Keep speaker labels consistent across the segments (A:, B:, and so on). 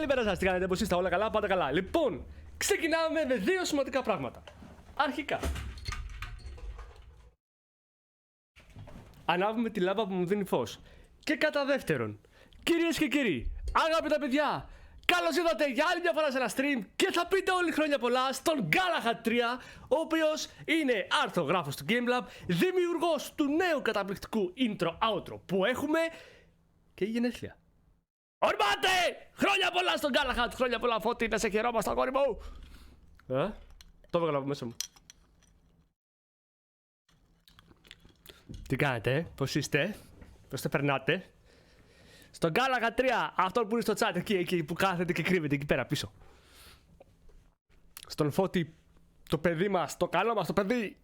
A: Καλημέρα σας, τι κάνετε, πώς είστε, όλα καλά, πάντα καλά. Λοιπόν, ξεκινάμε με δύο σημαντικά πράγματα. Αρχικά, ανάβουμε τη λάμπα που μου δίνει φως. Και κατά δεύτερον, κυρίες και κύριοι, αγαπητά παιδιά, καλώς ήρθατε για άλλη μια φορά σε ένα stream και θα πείτε όλοι χρόνια πολλά στον Galahad 3, ο οποίος είναι αρθογράφος του GameLab, δημιουργός του νέου καταπληκτικού intro-outro που έχουμε και γενέθλια. Ορμάτε! Χρόνια πολλά στον Galahad! Χρόνια πολλά, Φώτη, να σε χαιρόμαστε, αγόρι μου! Το έβγαλα από μέσα μου. Τι κάνετε, πώς είστε, πώς τα περνάτε? Στον Galahad 3, αυτό που είναι στο chat, εκεί που κάθεται και κρύβεται εκεί πέρα πίσω. Στον Φώτη, το παιδί μας, το καλό μας το παιδί.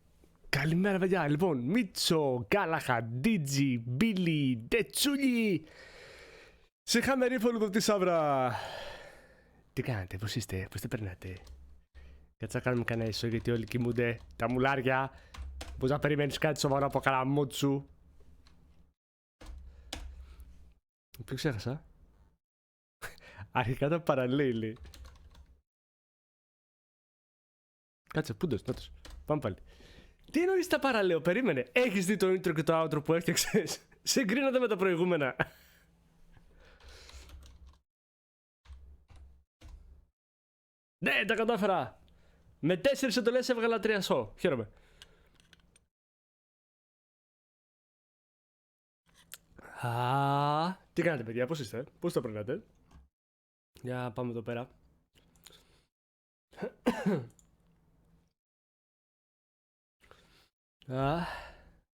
A: Καλημέρα παιδιά, λοιπόν, Μίτσο, Galahad, Digi, Billy, Ντετσούλι. Σε χαμερή φωλουδωτή σαύρα. Τι κάνετε, πώς είστε, πώς τα περνάτε? Κάτσε να κάνουμε κανένα ίσο γιατί όλοι κοιμούνται. Τα μουλάρια. Πώς να περιμένεις κάτι σοβαρό από καραμότσου? Ποιο ξέχασα? Αρχικά τα παραλέει. Κάτσε, πούντος, νότος. Πάμε πάλι. Τι εννοείς τα παραλέω, περίμενε. Έχεις δει το intro και το outro που έφτιαξες? Συγκρίνονται με τα προηγούμενα. Ναι, τα κατάφερα. Με 4 εντολές έβγαλα 3 σο. Χαίρομαι. Τι κάνετε παιδιά, πώς είστε, πώς τα περνάτε? Για πάμε εδώ πέρα.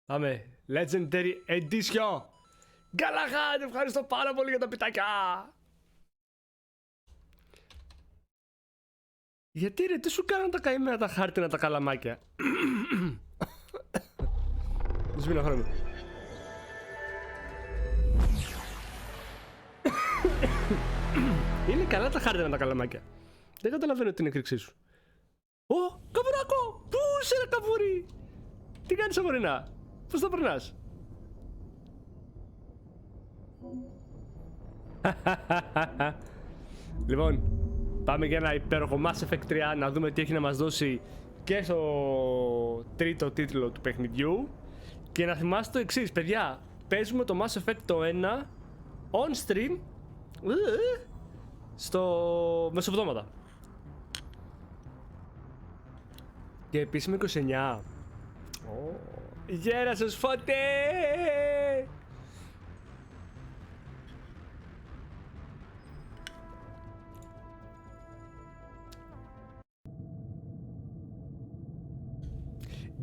A: Πάμε. Legendary Edition. Galahad, ευχαριστώ πάρα πολύ για τα πιτάκια. Γιατί ρε, τι σου κάνουν τα καημένα τα χάρτινα τα καλαμάκια? Σβήνω χρόνο. Είναι καλά τα χάρτινα τα καλαμάκια. Δεν καταλαβαίνω την έκρηξή σου. Ω, καβουράκο! Πού είσαι ρε καβούρι? Τι κάνεις αγορίνα? Πώς τα περνάς? Λοιπόν, πάμε για ένα υπέροχο Mass Effect 3 να δούμε τι έχει να μας δώσει και στο τρίτο τίτλο του παιχνιδιού. Και να θυμάστε το εξής, παιδιά. Παίζουμε το Mass Effect το 1 on stream στο μεσοβδόματα. Και επίσημα 29. Γέρα σας Φώτε!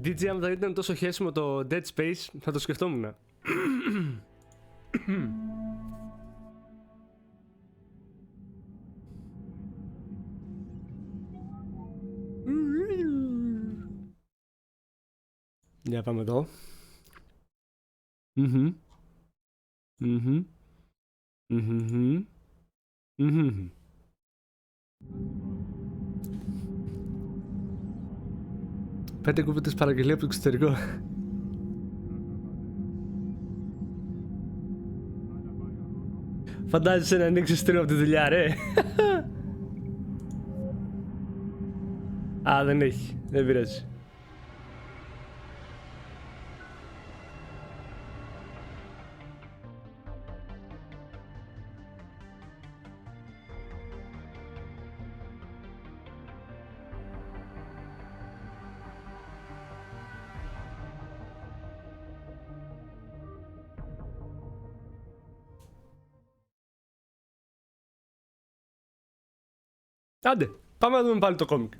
A: DJ, αν δεν ήταν τόσο χέσιμο το Dead Space, θα το σκεφτόμουν. Για πάμε εδώ. Πέντε κουβέντες παραγγελία από το εξωτερικό. Φαντάζεσαι να ανοίξεις stream από τη δουλειά, ρε. Α, δεν έχει. Δεν πειράζει. Άντε, πάμε να δούμε πάλι το κόμικ.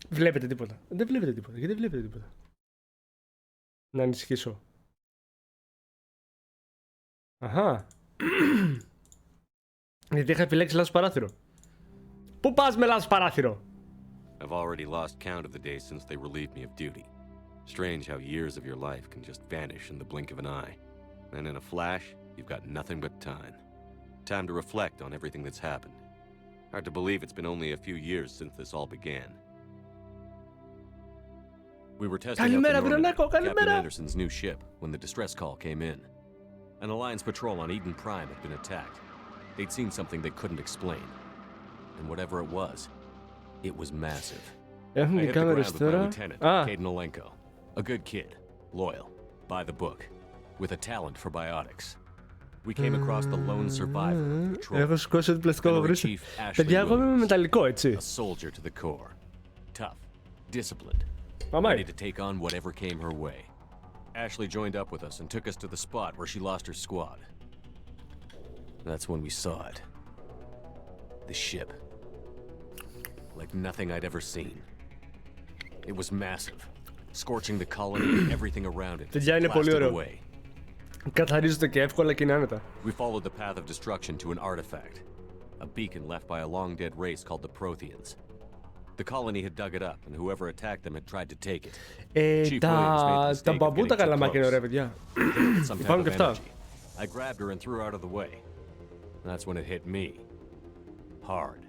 A: Βλέπετε τίποτα? Δεν βλέπετε τίποτα. Γιατί δεν βλέπετε τίποτα? Να ανησυχήσω. Αχα. Γιατί είχα επιλέξει λάθος παράθυρο. Πού πας με λάθος παράθυρο?
B: I've already lost count of the days since they relieved me of duty. Strange how years of your life can just vanish in the blink of an eye. And in a flash, you've got nothing but time. Time to reflect on everything that's happened. Hard to believe it's been only a few years since this all began. We were testing out the Normandy, Captain Anderson's new ship, when the distress call came in. An Alliance patrol on Eden Prime had been attacked. They'd seen something they couldn't explain. And whatever it was massive.
A: Έχουν
B: I
A: και
B: hit the
A: κάμερες
B: ground with my
A: τώρα.
B: lieutenant,
A: Α,
B: Caden Olenko. A good kid, loyal, by the book, with a talent for biotics. We came across the lone survivor of the patrol.
A: έχω σηκώσει ό,τι πλαστικό έχω
B: Gunnery
A: βρει.
B: Chief Ashley
A: Παιδιά, εγώ είμαι με
B: Williams.
A: μεταλλικό, έτσι.
B: A soldier to the core. Tough, disciplined, ready
A: Μαμάι.
B: to take on whatever came her way. Ashley joined up with us and took us to the spot where she lost her squad. That's when we saw it. The ship. Like nothing I'd ever seen. It was massive, scorching the colony and everything around it.
A: Παιδιά, είναι πολύ
B: blasted
A: ωραίο.
B: away.
A: Καθαρίζονται και εύκολα και είναι άνετα.
B: We followed the path of destruction to an artifact, a beacon left by a long-dead race called the Protheans. The colony had dug it up, and whoever attacked them had tried to take it. Chief Williams made the
A: Τα
B: mistake of
A: μπαμπού τα
B: getting too
A: καλαμάκια είναι
B: close.
A: ωραία, παιδιά.
B: Some type
A: Υπάρχουν
B: of
A: και αυτά.
B: energy. I grabbed her and threw her out of the way. That's when it hit me. Hard.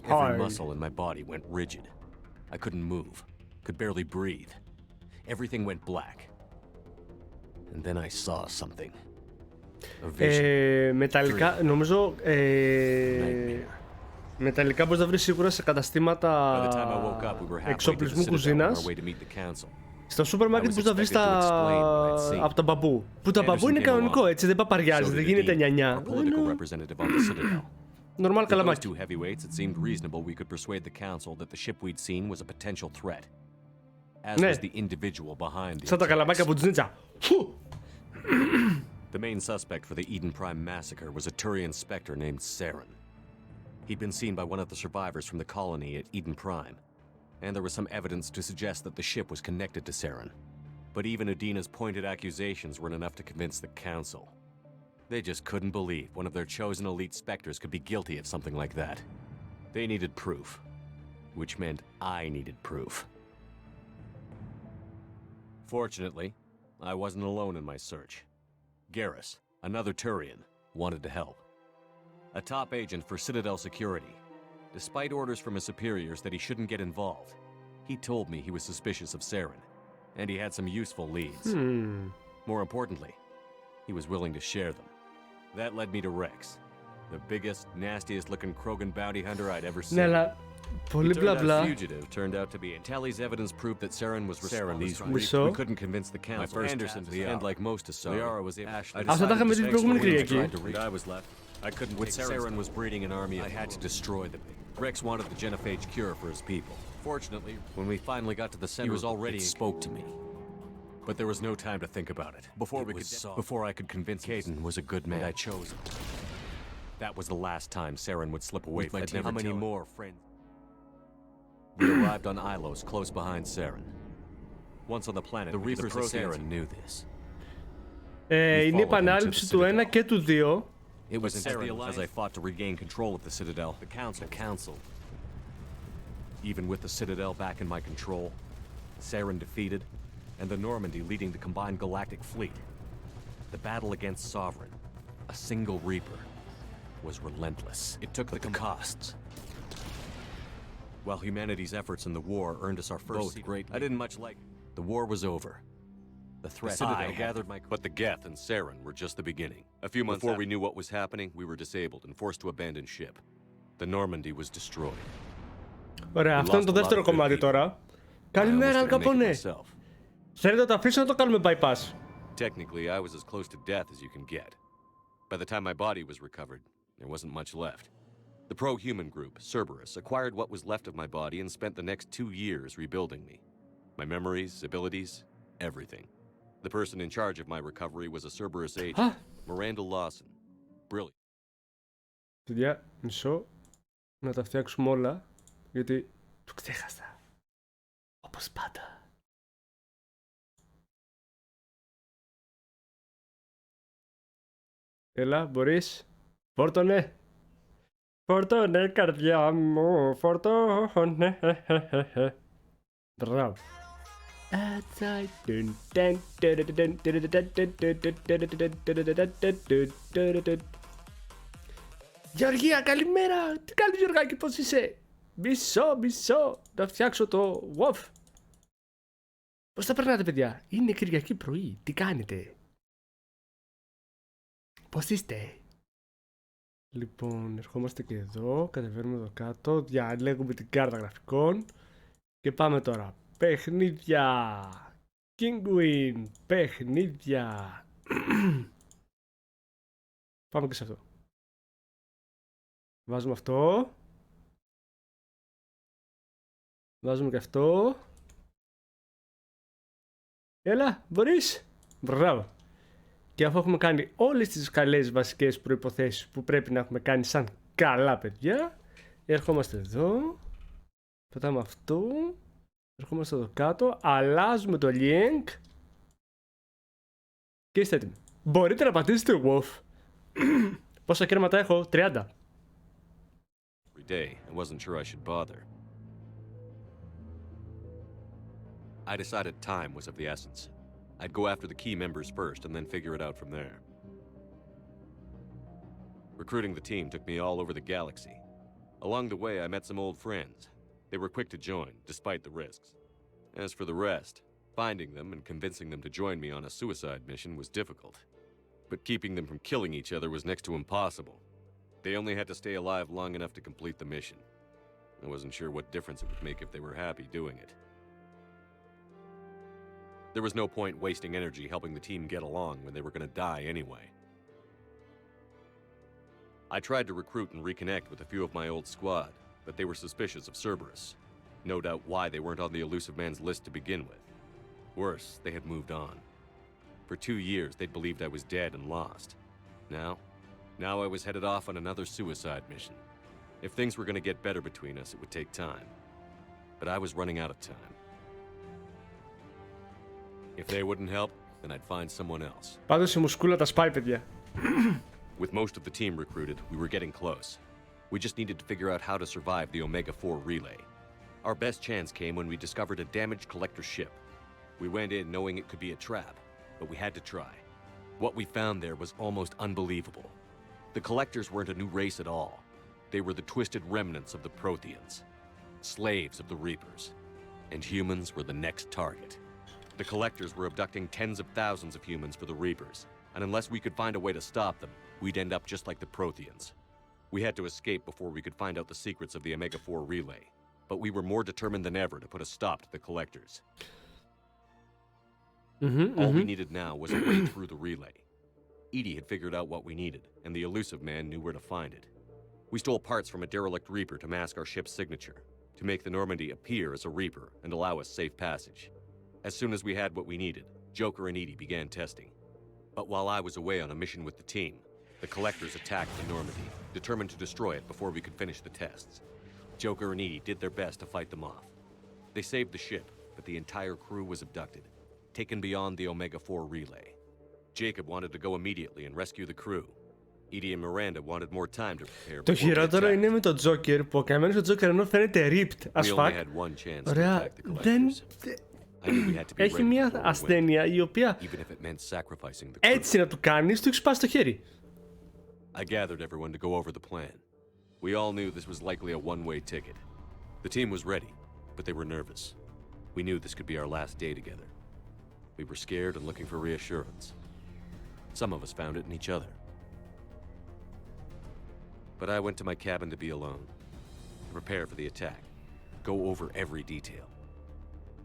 B: Every
A: Hard.
B: muscle in my body went rigid. I couldn't move, could barely breathe. Everything went black. And then I saw something. A vision.
A: Μεταλλικά, νομίζω.
B: Nightmare.
A: Μεταλλικά μπορείς να βρεις σίγουρα σε
B: By the time I
A: καταστήματα
B: woke up, we were halfway to the
A: εξοπλισμού
B: Citadel on
A: κουζίνας.
B: our way to meet the council.
A: Στο σούπερ μάρκετ μπορείς να βρεις από τα μπαμπού. Που τα μπαμπού είναι κανονικό, έτσι, δεν παπαριάζει, δεν γίνεται νιανιά.
B: Our political representative on the Citadel.
A: Νορμάλ
B: With those
A: καλαμάκι.
B: two heavyweights, it seemed reasonable we could persuade the council that the ship we'd seen was a potential threat. As
A: Ναι.
B: was the individual behind the
A: Σαν τα
B: attacks.
A: καλαμάκια από τους Νίτσα.
B: The main suspect for the Eden Prime massacre was a Turian Spectre named Saren. He'd been seen by one of the survivors from the colony at Eden Prime, and there was some evidence to suggest that the ship was connected to Saren. But even Adina's pointed accusations weren't enough to convince the council. They just couldn't believe one of their chosen elite Spectres could be guilty of something like that. They needed proof, which meant I needed proof. Fortunately, I wasn't alone in my search. Garrus, another Turian, wanted to help. A top agent for Citadel Security. Despite orders from his superiors that he shouldn't get involved, he told me he was suspicious of Saren, and he had some useful leads. More importantly, he was willing to share them. That led me to Rex, the biggest, nastiest-looking Krogan bounty hunter I'd ever seen.
A: Ναι, αλλά πολύ
B: He
A: μπλα
B: turned out
A: μπλα.
B: fugitive turned out to be. Tally's evidence proved that Saren was responsible.
A: Μισό.
B: We couldn't convince the council. My first Anderson and like most of Liara was
A: Αυτά τα είχαμε δει την προηγούμενη Κυριακή.
B: I was left. I couldn't. When Saren was breeding an army, I had to destroy them. Rex wanted the genophage cure for his people. Fortunately, when we finally got to the center, he was already spoke to me. But there was no time to think about it. Before I could convince Caden was a good man, I chose him. That was the last time Saren would slip away from me. How many more friends? We arrived on Ilos, close behind Saren. Once on the planet, the Reapers of Saren knew this.
A: Είναι η επανάληψη του 1 και του 2.
B: It was in Saren as I fought to regain control of the Citadel. The Council. Even with the Citadel back in my control, Saren defeated, and the Normandy leading the combined galactic fleet. The battle against Sovereign, a single Reaper, was relentless. It took the costs. While humanity's efforts in the war earned us our first great, I didn't much like. The war was over. The threat I gathered my. But the Geth and Saren were just the beginning. A few months before we knew what was happening, we were disabled and forced to abandon ship. The Normandy was destroyed.
A: Ωραία, αυτό είναι το δεύτερο κομμάτι τώρα. Καλημέρα, Αλκαπονέ. Θέλετε να το αφήσω να το κάνουμε bypass.
B: Technically, I was as close to death as you can get. By the time my body was recovered, there wasn't much left. The pro-human group, Cerberus, acquired what was left of my body and spent the next 2 years rebuilding me. My memories, abilities, everything. The person in charge of my recovery was a Cerberus agent, Miranda Lawson. Brilliant.
A: Παιδιά, μισό. Να τα φτιάξουμε όλα, γιατί το ξέχασα. Όπως πάντα. Έλα, μπορείς. Φόρτωνε. Φόρτωνε, καρδιά μου. Φόρτωνε. Μπράβο. Γεωργία, καλημέρα! Τι κάνεις, Γιωργάκη, πώς είσαι? Μισό, να φτιάξω το WOF. Πώς τα περνάτε, παιδιά? Είναι Κυριακή πρωί, τι κάνετε? Πώς είστε? Λοιπόν, ερχόμαστε και εδώ, κατεβαίνουμε εδώ κάτω, διαλέγουμε την κάρτα γραφικών και πάμε τώρα. Παιχνίδια, Kinguin, παιχνίδια. Πάμε και σε αυτό. Βάζουμε αυτό. Βάζουμε και αυτό. Έλα, μπορείς. Μπράβο. Και αφού έχουμε κάνει όλες τις καλές βασικές προϋποθέσεις που πρέπει να έχουμε κάνει σαν καλά παιδιά, ερχόμαστε εδώ, πετάμε αυτό, ερχόμαστε εδώ κάτω, αλλάζουμε το link και είστε έτοιμοι. Μπορείτε να πατήσετε WOF. Πόσα κέρματα έχω? 30.
B: Every day, I wasn't sure I should bother. I decided time was of the essence. I'd go after the key members first and then figure it out from there. Recruiting the team took me all over the galaxy. Along the way, I met some old friends. They were quick to join, despite the risks. As for the rest, finding them and convincing them to join me on a suicide mission was difficult. But keeping them from killing each other was next to impossible. They only had to stay alive long enough to complete the mission. I wasn't sure what difference it would make if they were happy doing it. There was no point wasting energy helping the team get along when they were going to die anyway. I tried to recruit and reconnect with a few of my old squad, but they were suspicious of Cerberus. No doubt why they weren't on the elusive man's list to begin with. Worse, they had moved on. For 2 years, they'd believed I was dead and lost. Now I was headed off on another suicide mission. If things were going to get better between us, it would take time. But I was running out of time. If they wouldn't help, then I'd find someone else.
A: Πάντως η μουσκούλα τα σπάει, παιδιά.
B: With most of the team recruited, we were getting close. We just needed to figure out how to survive the Omega-4 relay. Our best chance came when we discovered a damaged collector ship. We went in knowing it could be a trap, but we had to try. What we found there was almost unbelievable. The collectors weren't a new race at all. They were the twisted remnants of the Protheans, slaves of the Reapers, and humans were the next target. The collectors were abducting tens of thousands of humans for the Reapers, and unless we could find a way to stop them, we'd end up just like the Protheans. We had to escape before we could find out the secrets of the Omega-4 relay, but we were more determined than ever to put a stop to the collectors. All we needed now was a way through the relay. Edie had figured out what we needed, and the elusive man knew where to find it. We stole parts from a derelict Reaper to mask our ship's signature, to make the Normandy appear as a Reaper and allow us safe passage. As soon as we had what we needed, Joker and Edie began testing. But while I was away on a mission with the team, the collectors attacked the Normandy, determined to destroy it before we could finish the tests. Joker and Edie did their best to fight them off. They saved the ship, but the entire crew was abducted, taken beyond the Omega-4 relay. Jacob wanted to go immediately and rescue the crew. Edie and Miranda wanted more time to prepare.
A: Το χειρότερο είναι με τον Joker, που ο καμένος ο Joker ενώ φαίνεται ripped as fuck. Ωραία, δεν... Έχει μια ασθένεια η οποία έτσι να του κάνεις, του έχεις σπάσει το χέρι.
B: I gathered everyone to go over the plan. We all knew this was likely a one-way ticket. The team was ready, but they were nervous. We knew this could be our last day together. We were scared and looking for reassurance. Some of us found it in each other. But I went to my cabin to be alone, to prepare for the attack, go over every detail.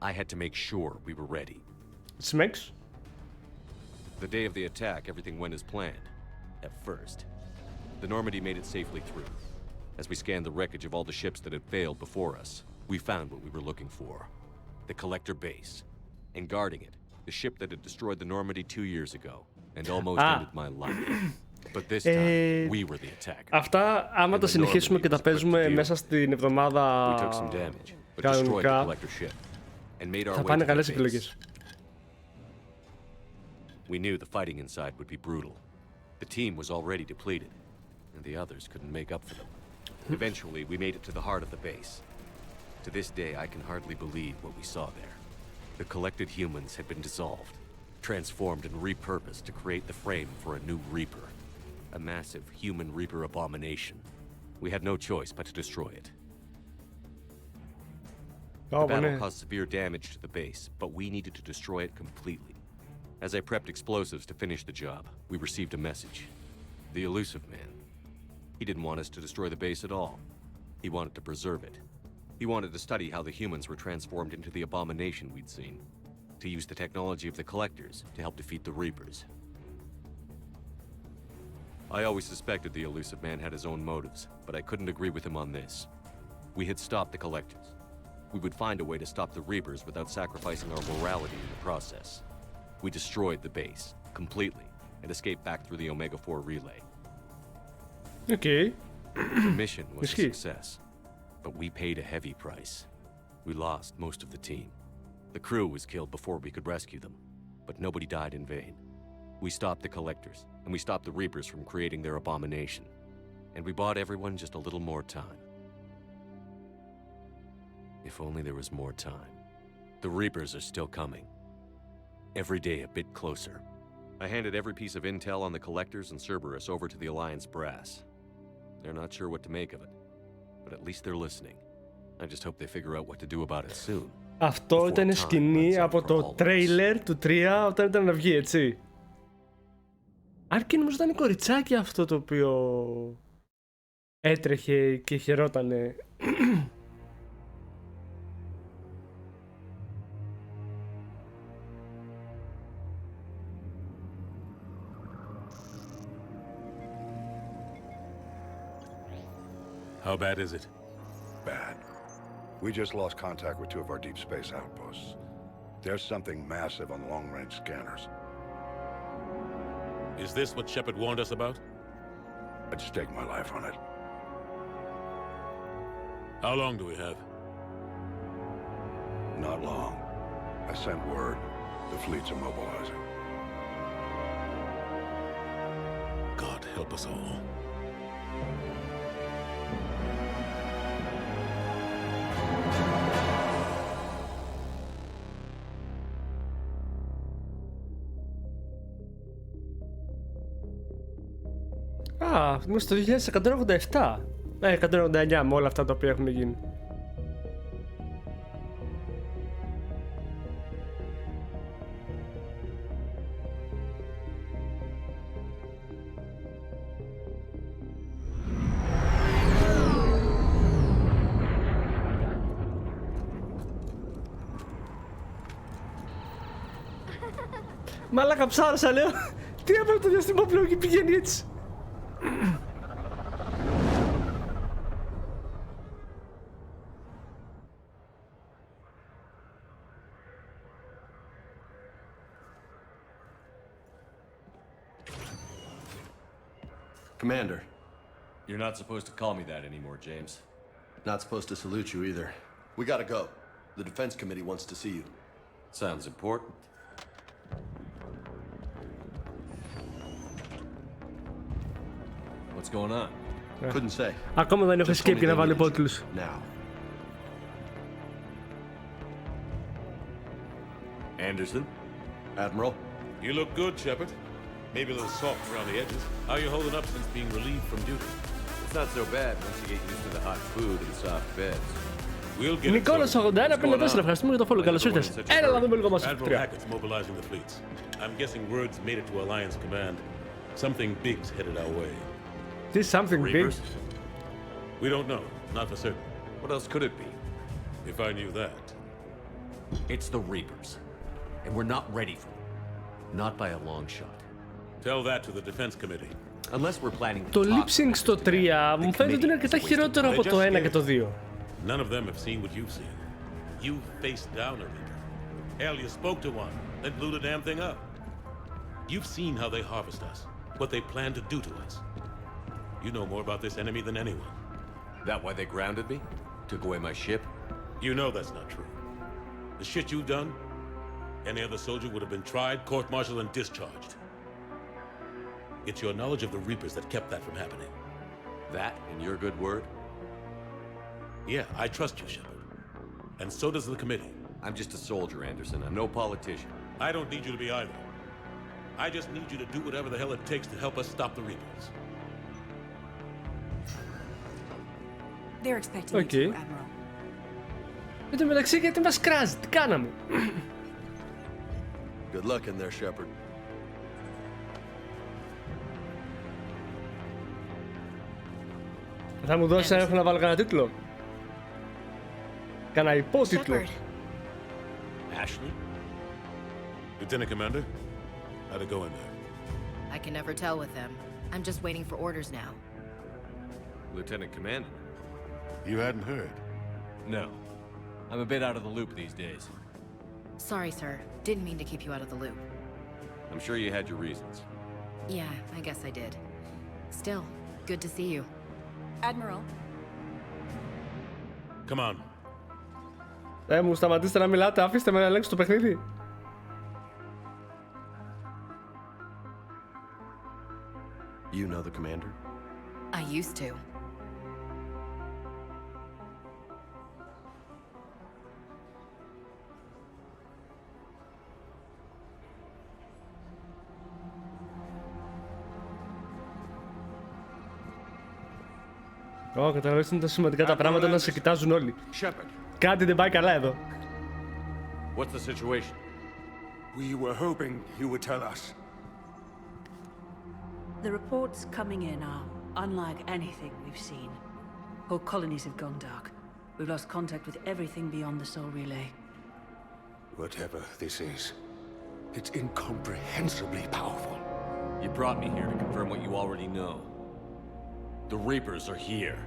B: I had to make sure we were ready.
A: Smekes?
B: The day of the attack, everything went as planned. At first. The Normandy made it safely through. As we scanned the wreckage of all the ships that had failed before us, we found what we were looking for. The Collector base. And guarding it, the ship that had destroyed the Normandy 2 years ago, and almost ended my life. But this time, we were the attacker.
A: Αυτά, άμα τα συνεχίσουμε και τα παίζουμε μέσα στην εβδομάδα κανονικά, θα πάνε καλές επιλογές.
B: We knew the fighting inside would be brutal. The team was already depleted, and the others couldn't make up for them. Eventually, we made it to the heart of the base. To this day, I can hardly believe what we saw there. The collected humans had been dissolved, transformed and repurposed to create the frame for a new Reaper. A massive human Reaper abomination. We had no choice but to destroy it. The battle caused severe damage to the base, but we needed to destroy it completely. As I prepped explosives to finish the job, we received a message. The elusive man. He didn't want us to destroy the base at all. He wanted to preserve it. He wanted to study how the humans were transformed into the abomination we'd seen. To use the technology of the Collectors to help defeat the Reapers. I always suspected the elusive man had his own motives, but I couldn't agree with him on this. We had stopped the Collectors. We would find a way to stop the Reapers without sacrificing our morality in the process. We destroyed the base, completely, and escaped back through the Omega-4 relay.
A: Okay.
B: The mission was a success, but we paid a heavy price. We lost most of the team. The crew was killed before we could rescue them, but nobody died in vain. We stopped the Collectors, and we stopped the Reapers from creating their abomination. And we bought everyone just a little more time. If only there was more time. The Reapers are still coming. Every day a bit closer. I handed every piece of intel on the Collectors and Cerberus over to the Alliance brass. They're not sure what to make of it, but at least they're listening. I just hope they figure out what to do about it soon.
A: Αυτό ήταν σκηνή από το τρέιλερ του 3 όταν ήταν να βγει, έτσι. Αν και νομίζω ήταν η κοριτσάκι αυτό το οποίο έτρεχε και χαιρότανε.
C: How bad is it?
D: Bad. We just lost contact with two of our deep space outposts. There's something massive on the long-range scanners.
C: Is this what Shepard warned us about?
D: I'd stake my life on it.
C: How long do we have?
D: Not long. I sent word. The fleets are mobilizing.
C: God help us all.
A: Α, είμαστε στο 1187. 199 με όλα αυτά τα οποία έχουν γίνει. Μαλάκα ψάρωσα, λέω. Τι έπρεπε το διαστημόπλαιο και πηγαίνει έτσι.
E: Commander,
B: You're not supposed to call me that anymore, James.
E: not supposed to salute you either. We gotta go. The Defense Committee wants to see you.
B: Sounds important. What's going on?
E: Couldn't say.
A: Ακόμα δεν έχω
E: Just told me
A: escape και να
E: they
A: βάλω
E: needed you.
A: υπότιτλους.
E: Now.
B: Anderson?
E: Admiral,
C: You look good, Shepard. Maybe a little soft around the edges. How you holding up since being relieved from duty?
B: It's not so bad once you get used to the hot food and soft beds.
C: We'll get it
A: Νικόλας
C: sorted.
A: 8154, ευχαριστούμε για το follow. Καλώς ήρθες. Έλα να δούμε λίγο μας
C: Admiral
A: 3.
C: Hackett's mobilizing the fleets. I'm guessing word's made it to Alliance Command. Something big's headed our way.
A: This is something big.
B: Reapers?
C: We don't know. Not for certain.
B: What else could it be?
C: If I knew that.
B: It's the Reapers. And we're not ready for them. Not by a long shot.
C: Tell that to the Defense Committee.
B: Unless we're planning
A: Το
B: to
A: lip
B: talk.
A: sync στο 3 μου φαίνεται ότι είναι αρκετά χειρότερο από το 1 και το 2.
C: None of them have seen what you've seen. You faced down a Reaper. Hell, you spoke to one, then blew the damn thing up. You've seen how they harvest us, what they plan to do to us. You know more about this enemy than anyone.
B: That why they grounded me? Took away my ship?
C: You know that's not true. The shit you've done, any other soldier would have been tried, court-martialed, and discharged. It's your knowledge of the Reapers that kept that from happening.
B: That and your good word?
C: Yeah, I trust you, Shepard. And so does the committee.
B: I'm just a soldier, Anderson. I'm no politician.
C: I don't need you to be either. I just need you to do whatever the hell it takes to help us stop the Reapers.
F: They're expecting
A: Okay.
F: you to, Admiral.
A: Εν τω μεταξύ, γιατί μας κράζει, τι κάναμε.
E: good luck in there, Shepard.
A: Θα μου δώσει έχω να βάλω κανένα τίτλο. Κανένα υπότιτλο.
F: Shepard.
B: Ashley?
C: Lieutenant Commander, how'd it go in there?
G: I can never tell with them. I'm just waiting for orders now.
B: Lieutenant Commander?
C: You hadn't heard?
B: No. I'm a bit out of the loop these days.
G: Sorry, sir. Didn't mean to keep you out of the loop.
B: I'm sure you had your reasons.
G: Yeah, I guess I did. Still, good to see you.
F: Admiral.
C: Come on.
A: Μου σταματήστε να μιλάτε, αφήστε με να ελέγξω το παιχνίδι.
E: You know the commander?
G: I used to.
A: Καταλαβαίνεις είναι τα σημαντικά τα πράγματα να σε κοιτάζουν όλοι.
B: Shepard,
A: Κάτι δεν πάει καλά εδώ.
B: what's the situation?
H: We were hoping you would tell us.
I: The reports coming in are unlike anything we've seen. Whole colonies have gone dark. We've lost contact with everything beyond the Soul Relay.
H: Whatever this is, it's incomprehensibly powerful.
B: You brought me here to confirm what you already know. The Reapers are here.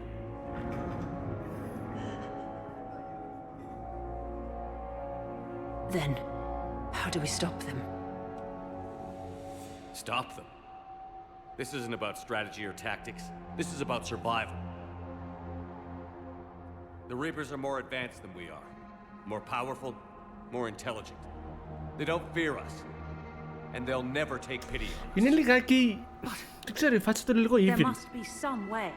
I: Then, how do we stop them?
B: Stop them. This isn't about strategy or tactics. This is about survival. The Reapers are more advanced than we are. More powerful, more intelligent. They don't fear us. And they'll never take pity on us.
A: Είναι λιγάκι... Δεν ξέρω, η φάτσα του είναι λίγο
I: There
A: evil.
I: must be some way.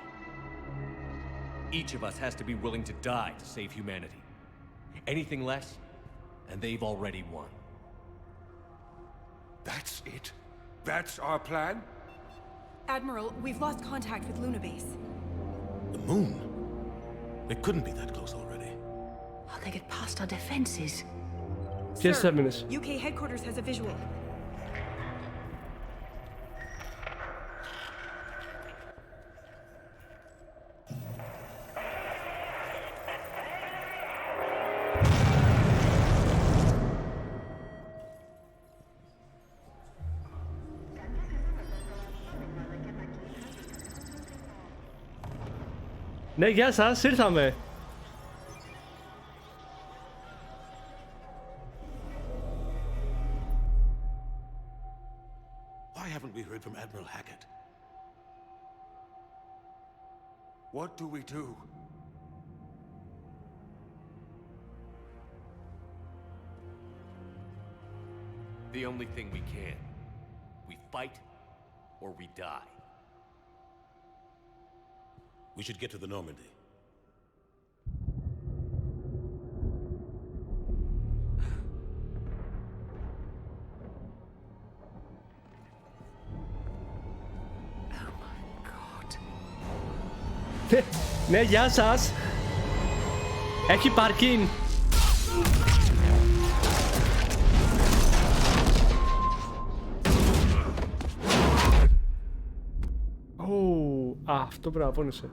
B: Each of us has to be willing to die to save humanity. Anything less, and they've already won.
H: That's it? That's our plan?
F: Admiral, we've lost contact with Luna Base.
C: The moon? They couldn't be that close already.
I: How they get past our defenses?
A: Ποιες έμεινες?
F: UK headquarters has a visual.
A: Ναι, γεια σας, ήρθαμε.
C: Why haven't we heard from Admiral Hackett?
H: What do we do?
B: The only thing we can. We fight, or we die.
C: We should get to the Normandy.
I: Oh my god.
A: Ναι, γεια σας. Έχει παρκίν. Αυτό πρέπει να πόνεσαι.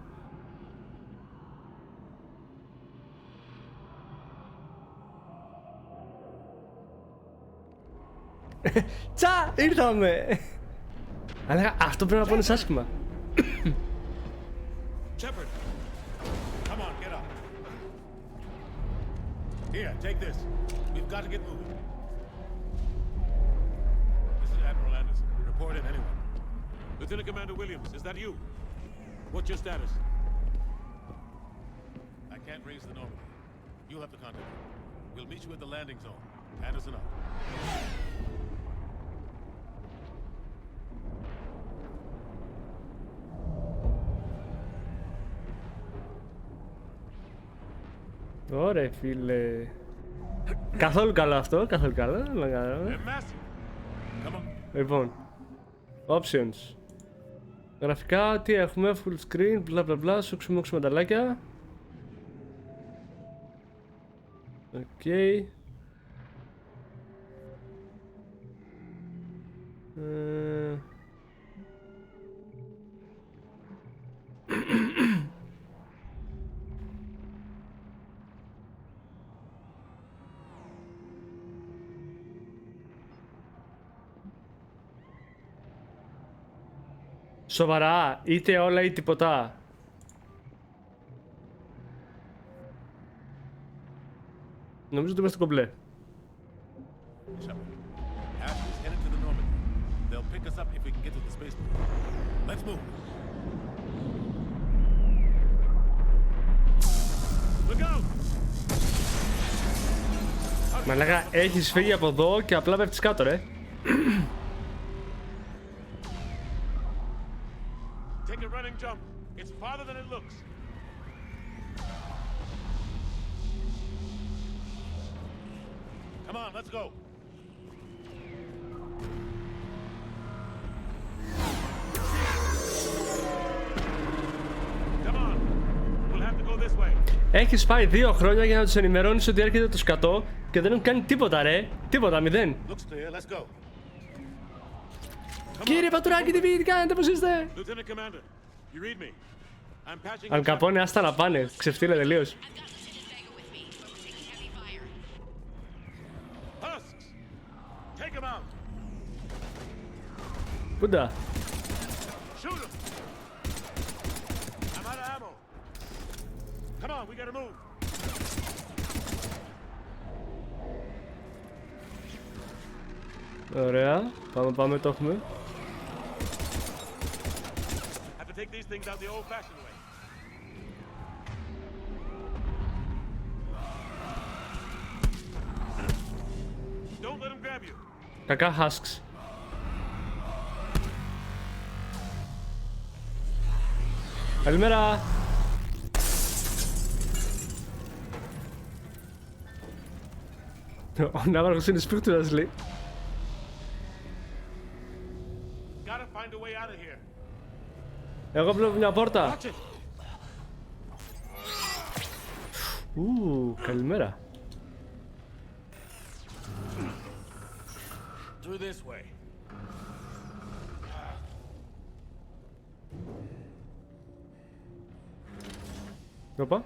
A: Τσα! Ήρθαμε! Αλλά αυτό πρέπει να πόνεσαι άσχημα.
C: Shepard! Come on, get up. Here, take this. We've got to get moving. This is Admiral Anderson. Report in, anyone. Lieutenant Commander Williams, is that you? What's your status? I can't raise the Normandy. You'll have to contact me. We'll meet you at the landing zone. Anderson up.
A: Ωραία, φίλε. Καθόλου καλό αυτό, καθόλου καλό. Λοιπόν, options. Γραφικά, τι έχουμε, full screen, μπλα μπλα μπλα, σούξουμε μανταλάκια. Οκ. Σοβαρά, είτε όλα ή τίποτα. Νομίζω ότι είμαστε κομπλέ.
C: Shepard, Ash is headed to the Normandy. They'll pick us up if we can get to the spaceport. Let's move. Look out!
A: Μαλάκα, έχεις φύγει από εδώ και απλά πέφτεις κάτω, ρε.
C: Take a running jump. It's farther than it looks. Come on, let's go. Come on. We'll have to go this way.
A: Έχεις πάει 2 χρόνια για να τους ενημερώνεις ότι έρχεται το σκατό και δεν έχουν κάνει τίποτα, ρε. Τίποτα, 0.
C: Looks clear. Let's go.
A: Κύριε Πατουράκη, τι κάνετε, πώς είστε?
C: Lieutenant Commander, you read me. I'm patching.
A: Αλ Καπόνε, άστα να πάνε. Ξεφτύλε τελείως.
C: Husks. Take him out.
A: Πούντα.
C: Shoot him. I'm out of ammo. Come on, we gotta move.
A: Ωραία. Πάμε, το έχουμε.
C: Have to take these things out the old-fashioned way. Don't let him grab you.
A: Κακά husks. Καλημέρα. Ο ναύαρχος είναι σπίκτουρας, λέει.
C: Gotta find a way out of here.
A: Εγώ βλέπω μια πόρτα.
C: Watch it.
A: Καλημέρα.
C: Through this way.
A: Όπα.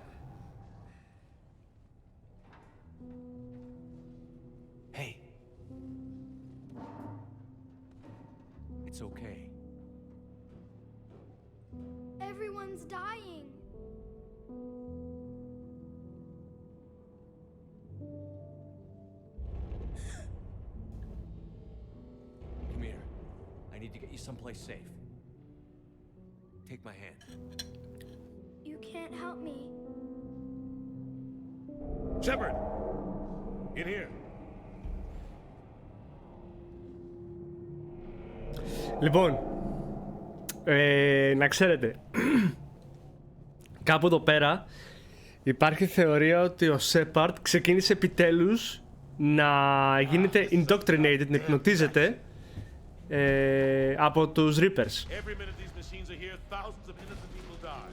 J: Hey. It's okay.
K: Everyone's dying.
J: Come here. I need to get you someplace safe. Take my hand.
K: You can't help me.
C: Shepard, in here.
A: Λοιπόν, να ξέρετε, κάπου εδώ πέρα υπάρχει θεωρία ότι ο Shepard ξεκίνησε επιτέλους να γίνεται indoctrinated, να υπνοτίζεται από τους Reapers.
C: Every minute these machines are here, thousands of innocent people die.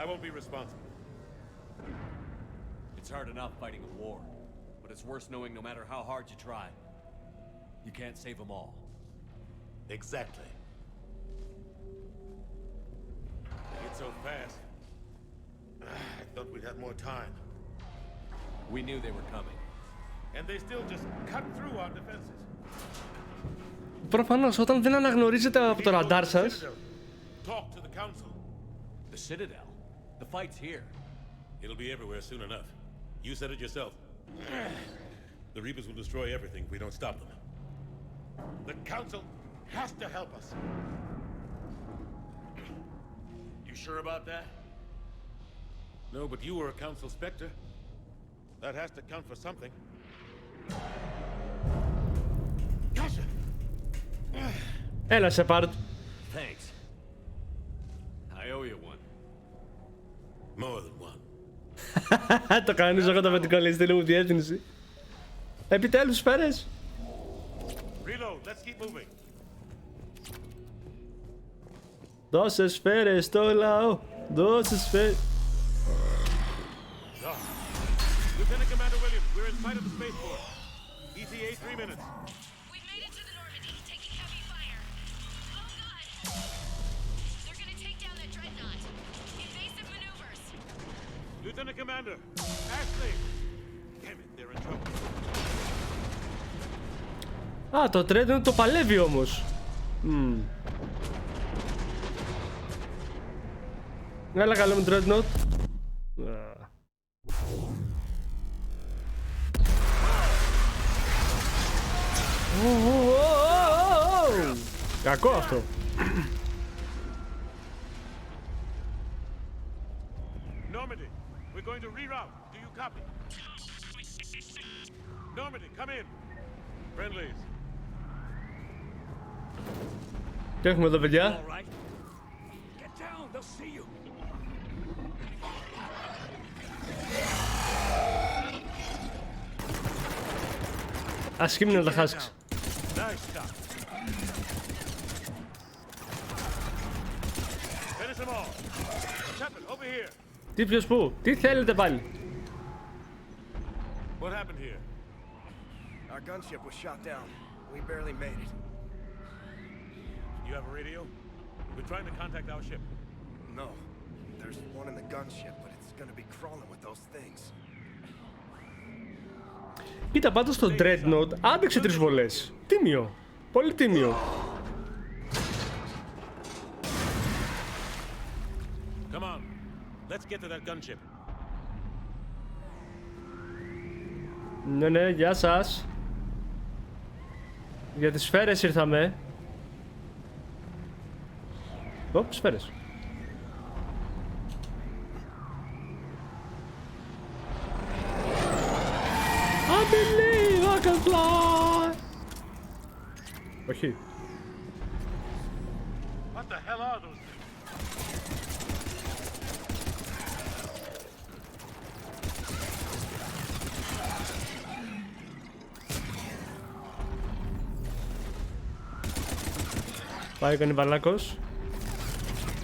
C: I won't be responsible.
J: It's hard enough fighting a war, but it's worse knowing no matter how hard you try, you can't save them all.
C: Exactly. They get so fast. I thought we'd have more time.
J: We knew they were coming.
C: And they still just cut through our defenses.
A: Προφανώς, όταν δεν αναγνωρίζετε από το ραντάρ σας.
C: Talk to the council.
J: The Citadel. The fight's here.
C: It'll be everywhere soon enough. You said it yourself. The Reapers will destroy everything if we don't stop them. The council has to help us. You sure about that? No, but you were a council spectre. That has to count for something. Gotcha.
A: Έλα, Shepard.
J: Thanks. I owe you one.
C: More than one.
A: Το κανονίζω εγώ το μετρικό, στείλε μου διεύθυνση. Επιτέλους, φέρες.
C: Reload. Let's keep moving.
A: Δώσε σφαίρες στο λαό. Δώσε σφαίρες.
C: Lieutenant Commander Williams, we're in sight of the spaceport. ETA 3 minutes.
K: We've made it to the Normandy, taking heavy fire. Oh god! They're gonna take down that dreadnought. Invasive maneuvers.
C: Lieutenant Commander, Ashley. Damn it, they're in trouble.
A: Α, το τρέντο το παλεύει όμως. Έλα καλό μου Dreadnought. Κακό αυτό.
C: Normandy, we're going to reroute. Do you copy? Normandy, come in. Friendlies.
A: Τι έχουμε εδώ, παιδιά?
H: Get down, they'll see you.
A: Ασχήμη να τα χάσεις.
C: Nice stop. Finish them all. Shepard, over here.
A: Τι ποιος πού, τι θέλετε πάλι?
C: What happened here?
E: Our gunship was shot down. We barely made it.
C: You have a radio? We're trying to contact our ship.
E: No. There's one in the gunship, but it's gonna be crawling with those things.
A: Κοίτα, πάντως στο Dreadnought άντεξε 3 βολές. Τίμιο. Πολύ τίμιο.
C: Come on. Let's get to that gunship.
A: Ναι, γεια σας. Για τις σφαίρες ήρθαμε. Ωπ, σφαίρες. I believe I can fly. Όχι.
C: What the hell are those things?
A: Πάει ο κανιβαλάκος.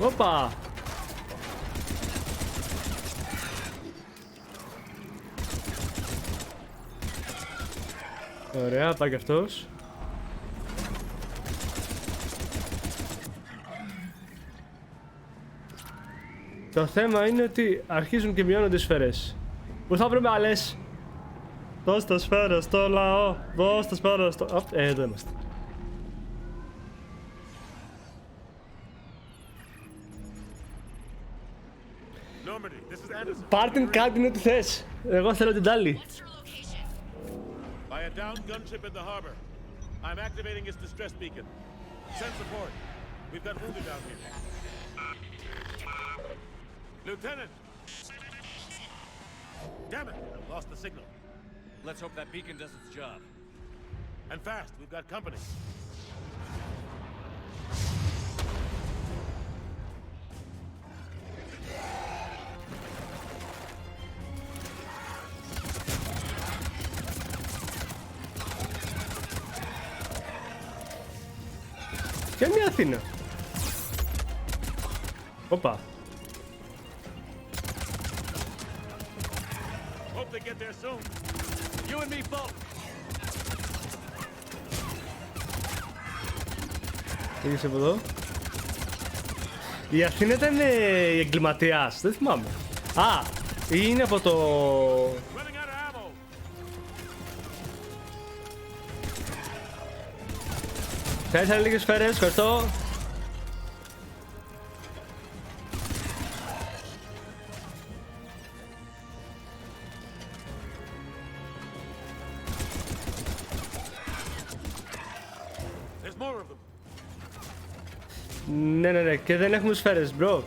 A: Όπα! Ωραία, πάει και αυτός. Το θέμα είναι ότι αρχίζουν και μειώνονται οι σφαίρες. Πού θα βρούμε άλλες? Δώσ' τα σφαίρα στο λαό. Δώσ' τα σφαίρα στο... εδώ είμαστε. Πάρ' την κάτι είναι ό,τι θες. Εγώ θέλω την τάλη.
C: By a downed gunship in the harbor. I'm activating its distress beacon. Send support. We've got wounded down here. Lieutenant! Damn it! I lost the signal.
J: Let's hope that beacon does its job.
C: And fast. We've got company.
A: Και μια Αθήνα. Όπα.
C: Hope they get there soon.
J: You and me both.
A: Πήγες από εδώ. Η Αθήνα ήταν η εγκληματιάς, δεν θυμάμαι. Α, είναι από το... Θα ήθελα λίγες σφαίρες, ευχαριστώ. Ναι, και δεν έχουμε σφαίρες, bro.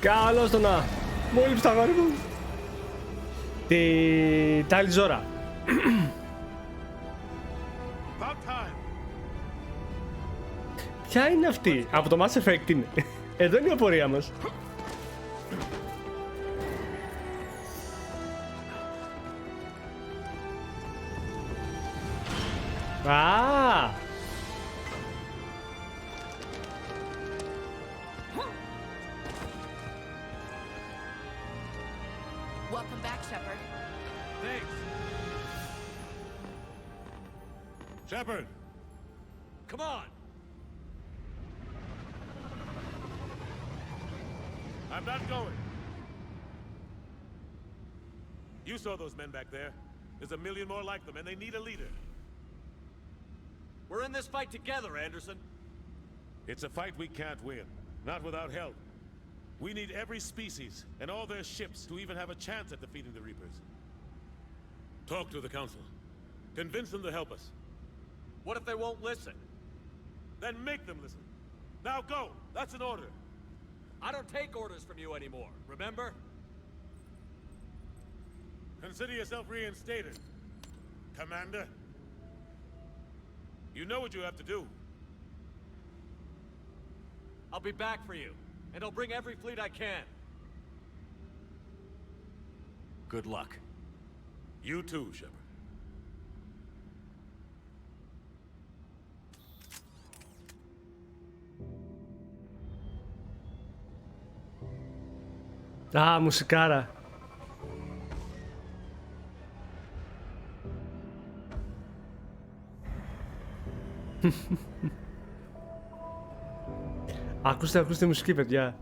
A: Καλώς το να. Μου έλειψε τα γάρι μου. Την άλλη ζώρα. Ποια είναι αυτή? Από το Mass Effect είναι. Εδώ είναι η απορία μας. Α!
K: Welcome back, Shepard.
J: Thanks.
C: Shepard!
J: Come on.
C: I'm not going. You saw those men back there. There's a million more like them, and they need a leader.
J: We're in this fight together, Anderson.
C: It's a fight we can't win, not without help. We need every species and all their ships to even have a chance at defeating the Reapers. Talk to the Council. Convince them to help us.
J: What if they won't listen?
C: Then make them listen. Now go! That's an order.
J: I don't take orders from you anymore, remember?
C: Consider yourself reinstated, Commander. You know what you have to do.
J: I'll be back for you, and I'll bring every fleet I can. Good luck.
C: You too, Shepard.
A: Α, μουσικάρα. Ακούστε τη μουσική, παιδιά.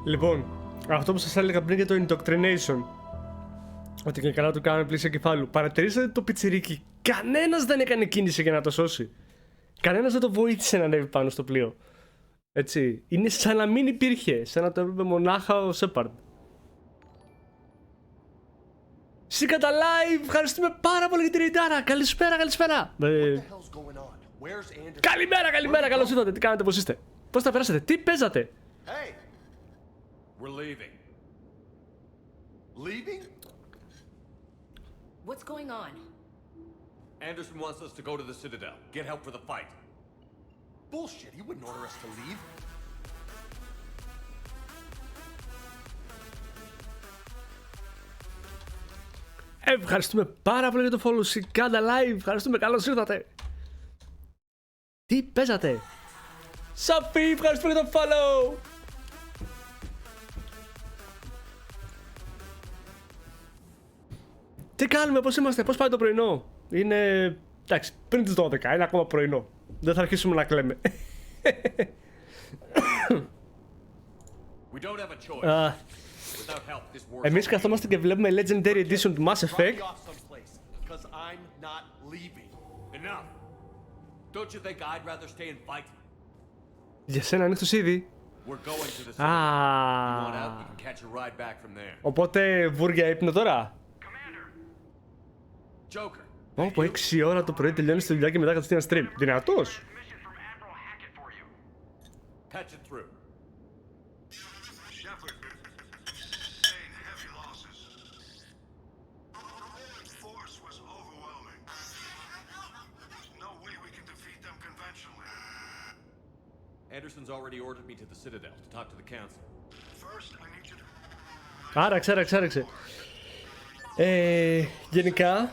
A: Λοιπόν, αυτό που σας έλεγα πριν για το indoctrination, ότι και καλά του κάναμε πλήση κεφάλου. Παρατηρήσατε το πιτσιρίκι? Κανένας δεν έκανε κίνηση για να το σώσει. Κανένας δεν το βοήθησε να ανέβει πάνω στο πλοίο. Έτσι. Είναι σαν να μην υπήρχε. Σαν να το έπρεπε μονάχα ο Shepard. Σήκατα live! Ευχαριστούμε πάρα πολύ για την ρητάρα! Καλησπέρα, καλησπέρα! Καλημέρα, καλημέρα! Καλώς ήρθατε! Τι κάνετε, πώς είστε? Πώς τα περάσατε? Τι παίζατε?
E: Hey!
J: We're leaving.
E: Leaving?
G: What's going on?
J: Anderson wants us to go to the Citadel. Get help for the fight.
E: Bullshit, he wouldn't order us to leave.
A: Ευχαριστούμε πάρα πολύ για το follow. Σηκάτα live! Ευχαριστούμε, καλώς ήρθατε! Τι παίζατε? Σαφή, ευχαριστούμε για το follow! Τι κάνουμε, πώς είμαστε, πώς πάει το πρωινό? Είναι... εντάξει, πριν τις 12, είναι ακόμα πρωινό. Δεν θα αρχίσουμε να κλαίμε. Εμείς καθόμαστε και βλέπουμε Legendary Edition του Mass Effect. Για σένα ανοιχτός ήδη. Οπότε βούρια ύπνο τώρα. Από 6 ώρα το πρωί τελειώνεις τη δουλειά και μετά κατευθείαν stream. Δυνατός.
J: Anderson's already ordered me to the Citadel to talk to the Council.
A: Άραξε. Γενικά,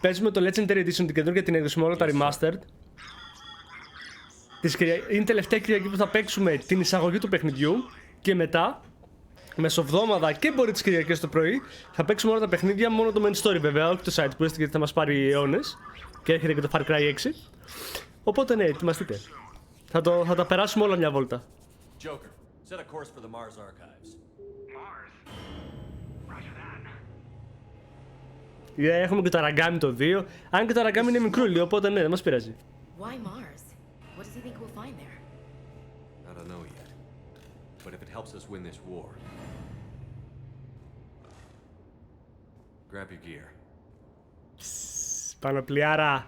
A: παίζουμε το Legendary Edition την καινούργια την έκδοση με όλα τα Remastered. Είναι η τελευταία Κυριακή που θα παίξουμε την εισαγωγή του παιχνιδιού και μετά μεσοβδόμαδα και μπορεί τις Κυριακές το πρωί. Θα παίξουμε όλα τα παιχνίδια, μόνο το main story βέβαια, όχι το side quest γιατί θα μας πάρει αιώνες. Και έρχεται και το Far Cry 6. Οπότε ναι, ετοιμαστείτε. Θα τα περάσουμε όλα μια βόλτα.
J: Joker, set a course for the Mars archives.
H: Mars? Roger that.
A: Έχουμε και το Aragami το 2. Αν και το Aragami είναι μικρούλι, οπότε ναι, δεν μας πειράζει.
G: Why Mars? What does he think we'll find there?
B: I don't know yet. But if it helps us win this war. Grab your gear.
A: Πανοπλιάρα.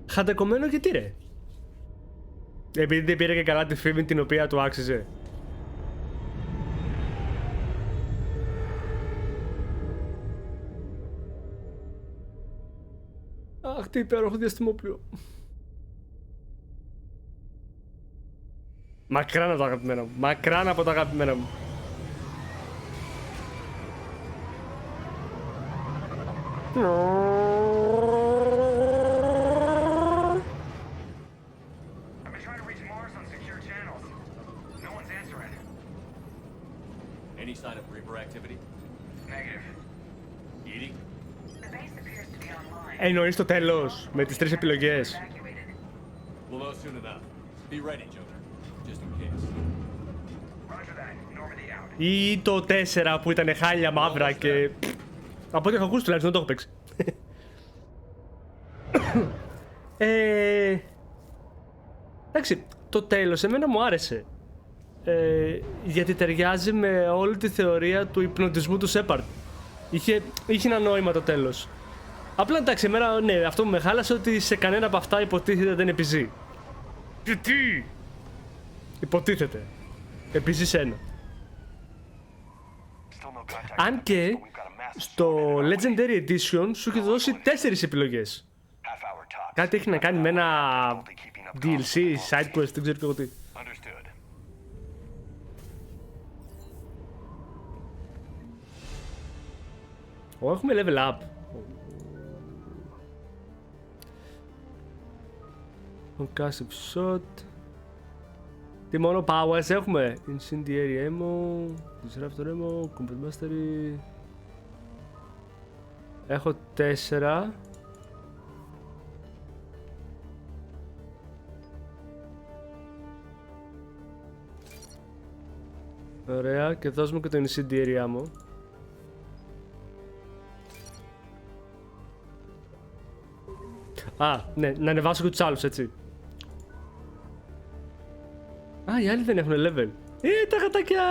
A: Χαντακωμένο γιατί ρε? Επειδή δεν πήρε και καλά τη φήμη την οποία του άξιζε. Αχ, τι υπέροχο διαστημόπλιο. Μακράν από τα αγαπημένα μου. Μακράν από τα αγαπημένα μου.
J: Any sign of Reaper activity?
H: Negative.
J: Eating?
H: The base appears to be online.
A: Εννοείς το τέλος, με τις 3 επιλογές.
J: We'll know soon enough. Be ready, Joker. Just in case.
H: Roger that. Normandy out.
A: Ή το 4 που ήταν χάλια μαύρα και... Από ό,τι έχω ακούσει τουλάχιστον δεν το έχω παίξει. Εντάξει, το τέλος εμένα μου άρεσε. Γιατί ταιριάζει με όλη τη θεωρία του υπνοτισμού του Shepard. Είχε ένα νόημα το τέλος. Απλά εντάξει, εμένα ναι, αυτό που με χάλασε ότι σε κανένα από αυτά υποτίθεται δεν επιζεί. Γιατί? Υποτίθεται. Επιζεί σε ένα. Αν και στο Legendary Edition σου έχει δώσει 4 επιλογές. Κάτι έχει να κάνει με ένα DLC, side quest, δεν ξέρω και εγώ τι. Έχουμε level up. Concussive shot. Τι μόνο powers έχουμε? Incendiary ammo, Disruptor ammo, Combat Mastery. Έχω 4. Ωραία, και δώσουμε και το Incendiary ammo. Α, ναι, να ανεβάσω και τους άλλους, έτσι. Α, οι άλλοι δεν έχουν level. Τα γατάκια!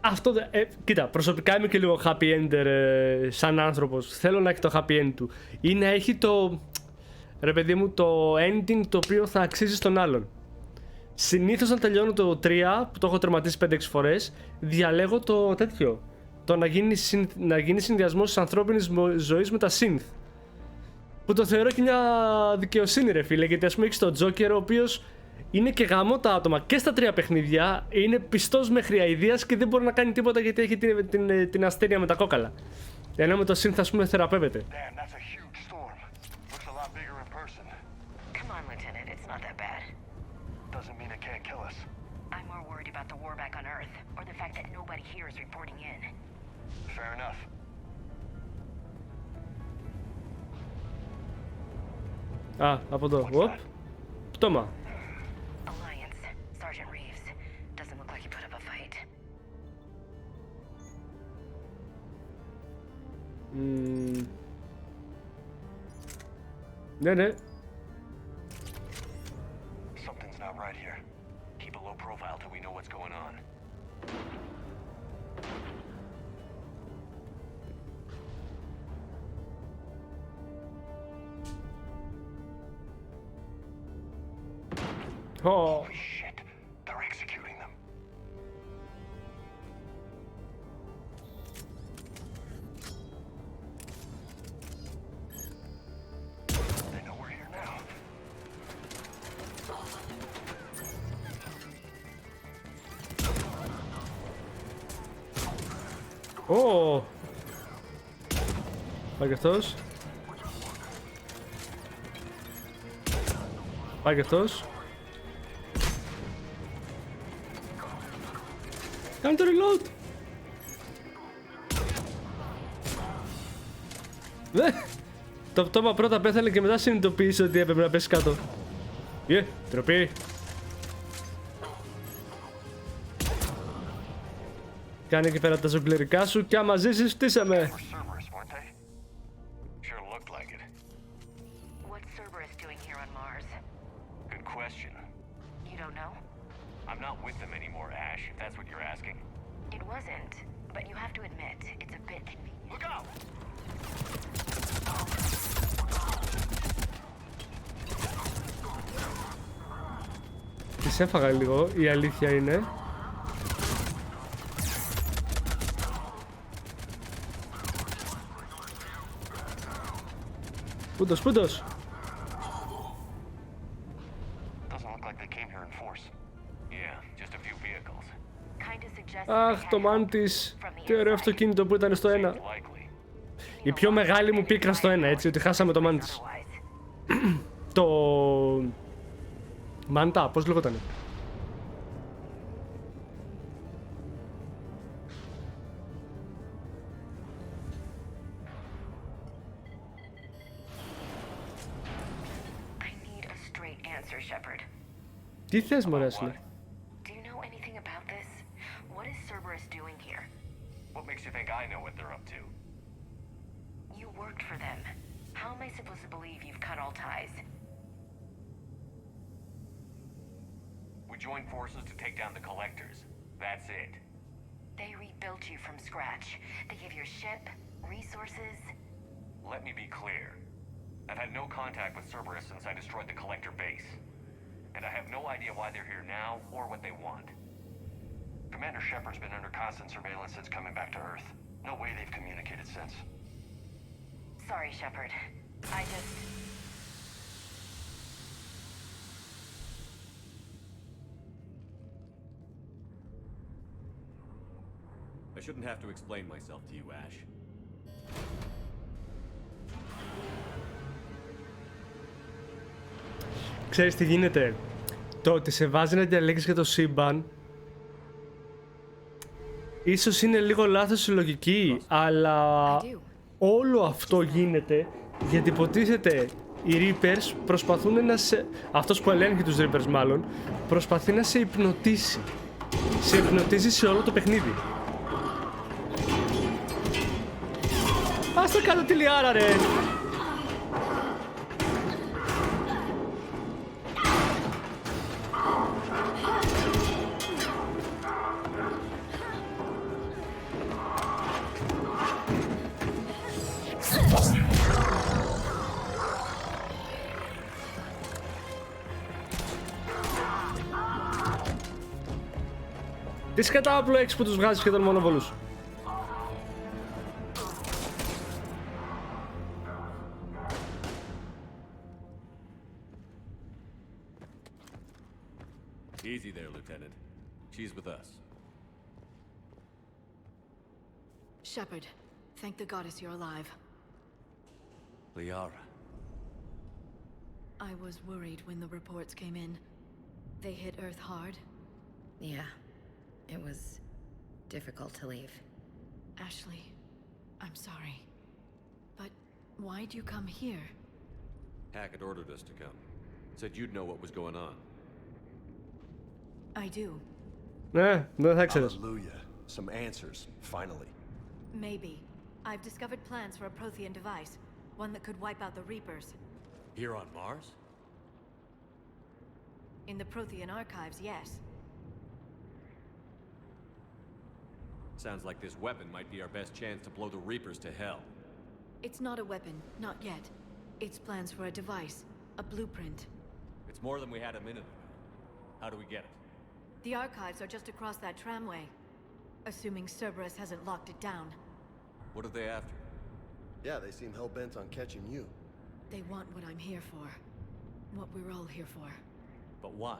A: Αυτό, κοίτα, προσωπικά είμαι και λίγο happy ender σαν άνθρωπος. Θέλω να έχει το happy end του. Ή να έχει το, ρε παιδί μου, το ending το οποίο θα αξίζει στον άλλον. Συνήθως να τελειώνω το 3, που το έχω τερματίσει 5-6 φορές, διαλέγω το τέτοιο. Το να γίνει συνδυασμός της ανθρώπινης ζωής με τα synth. Που το θεωρώ και μια δικαιοσύνη ρε φίλε, γιατί ας πούμε έχεις τον Joker ο οποίος είναι και γαμό τα άτομα και στα 3 παιχνίδια, είναι πιστός μέχρι αηδίας και δεν μπορεί να κάνει τίποτα γιατί έχει την ασθένεια με τα κόκαλα. Ενώ με το synth ας πούμε θεραπεύεται.
K: Come on, Lieutenant. It's not that bad.
H: Doesn't mean it can't kill us.
K: I'm more worried about the war back on Earth, or the fact that nobody here is reporting in.
H: Fair enough.
A: Α, από εδώ. Οπ. Πτώμα.
K: Alliance. Sergeant Reeves. Doesn't look like he put up a fight.
A: Ναι, ναι.
H: Something's not right here. Keep a low profile till we know what's going on.
A: Oh.
H: Holy shit. They're executing them. They know we're here now.
A: Ω! Πάει και αυτός. Πάει και αυτός. Κάνε το reload. Το πτώμα πρώτα πέθανε και μετά συνειδητοποίησε ότι έπρεπε να πέσει κάτω. Τροπή. Κάνε εκεί πέρα τα ζογκλερικά σου και άμα ζήσεις φτύσαμε.
K: What's Cerberus doing here on Mars?
H: Good question.
K: You don't know?
H: I'm not with them anymore, Ash, if that's what you're asking.
K: It wasn't, but you have to admit, it's a bit convenient.
H: Look out!
A: Τις έφαγα λίγο, η αλήθεια είναι. Πούντος, πούντος. Αχ, το μάντις. Τι ωραίο αυτοκίνητο που ήταν στο ένα. Η πιο μεγάλη μου πίκρα στο ένα, έτσι, ότι χάσαμε το μάντις. Το... Μάντα, πώς λεγότανε.
K: Shepard.
A: Τι θες, μωρέ, Ashley?
K: Do you know anything about this? What is Cerberus doing here?
H: What makes you think I know what they're up to?
K: You worked for them. How am I supposed to believe you've cut all ties?
H: We joined forces to take down the Collectors. That's it.
K: They rebuilt you from scratch. They gave your ship, resources.
H: Let me be clear. I've had no contact with Cerberus since I destroyed the Collector base. And I have no idea why they're here now or what they want.
L: Commander Shepard's been under constant surveillance since coming back to Earth. No way they've communicated since.
K: Sorry, Shepard. I just...
J: I shouldn't have to explain myself to you, Ash.
A: Ξέρεις τι γίνεται? Το ότι σε βάζει να διαλέγεις για το σύμπαν ίσως είναι λίγο λάθος η λογική, αλλά όλο αυτό γίνεται γιατί υποτίθεται οι Reapers προσπαθούν να σε... Αυτός που ελέγχει τους Reapers μάλλον προσπαθεί να σε υπνοτίσει. Σε υπνοτίζει σε όλο το παιχνίδι. Ας το κάνω τη λιάρα, ρε! Τι σκατάπλο έχεις που τους βγάζεις σχεδόν μονοβολούς?
J: Easy there, Lieutenant. She's with us.
F: Shepard, thank the goddess you're alive.
J: Liara.
F: I was worried when the reports came in. They hit Earth hard.
G: Yeah. It was difficult to leave.
F: Ashley, I'm sorry. But why'd you come here?
J: Hackett ordered us to come. Said you'd know what was going on.
F: I do.
E: Hallelujah. Some answers, finally.
F: Maybe. I've discovered plans for a Prothean device. One that could wipe out the Reapers.
J: Here on Mars?
F: In the Prothean archives, yes.
J: Sounds like this weapon might be our best chance to blow the Reapers to hell.
F: It's not a weapon, not yet. It's plans for a device, a blueprint.
J: It's more than we had a minute ago. How do we get it?
F: The archives are just across that tramway. Assuming Cerberus hasn't locked it down.
J: What are they after?
E: Yeah, they seem hell-bent on catching you.
F: They want what I'm here for. What we're all here for.
J: But why?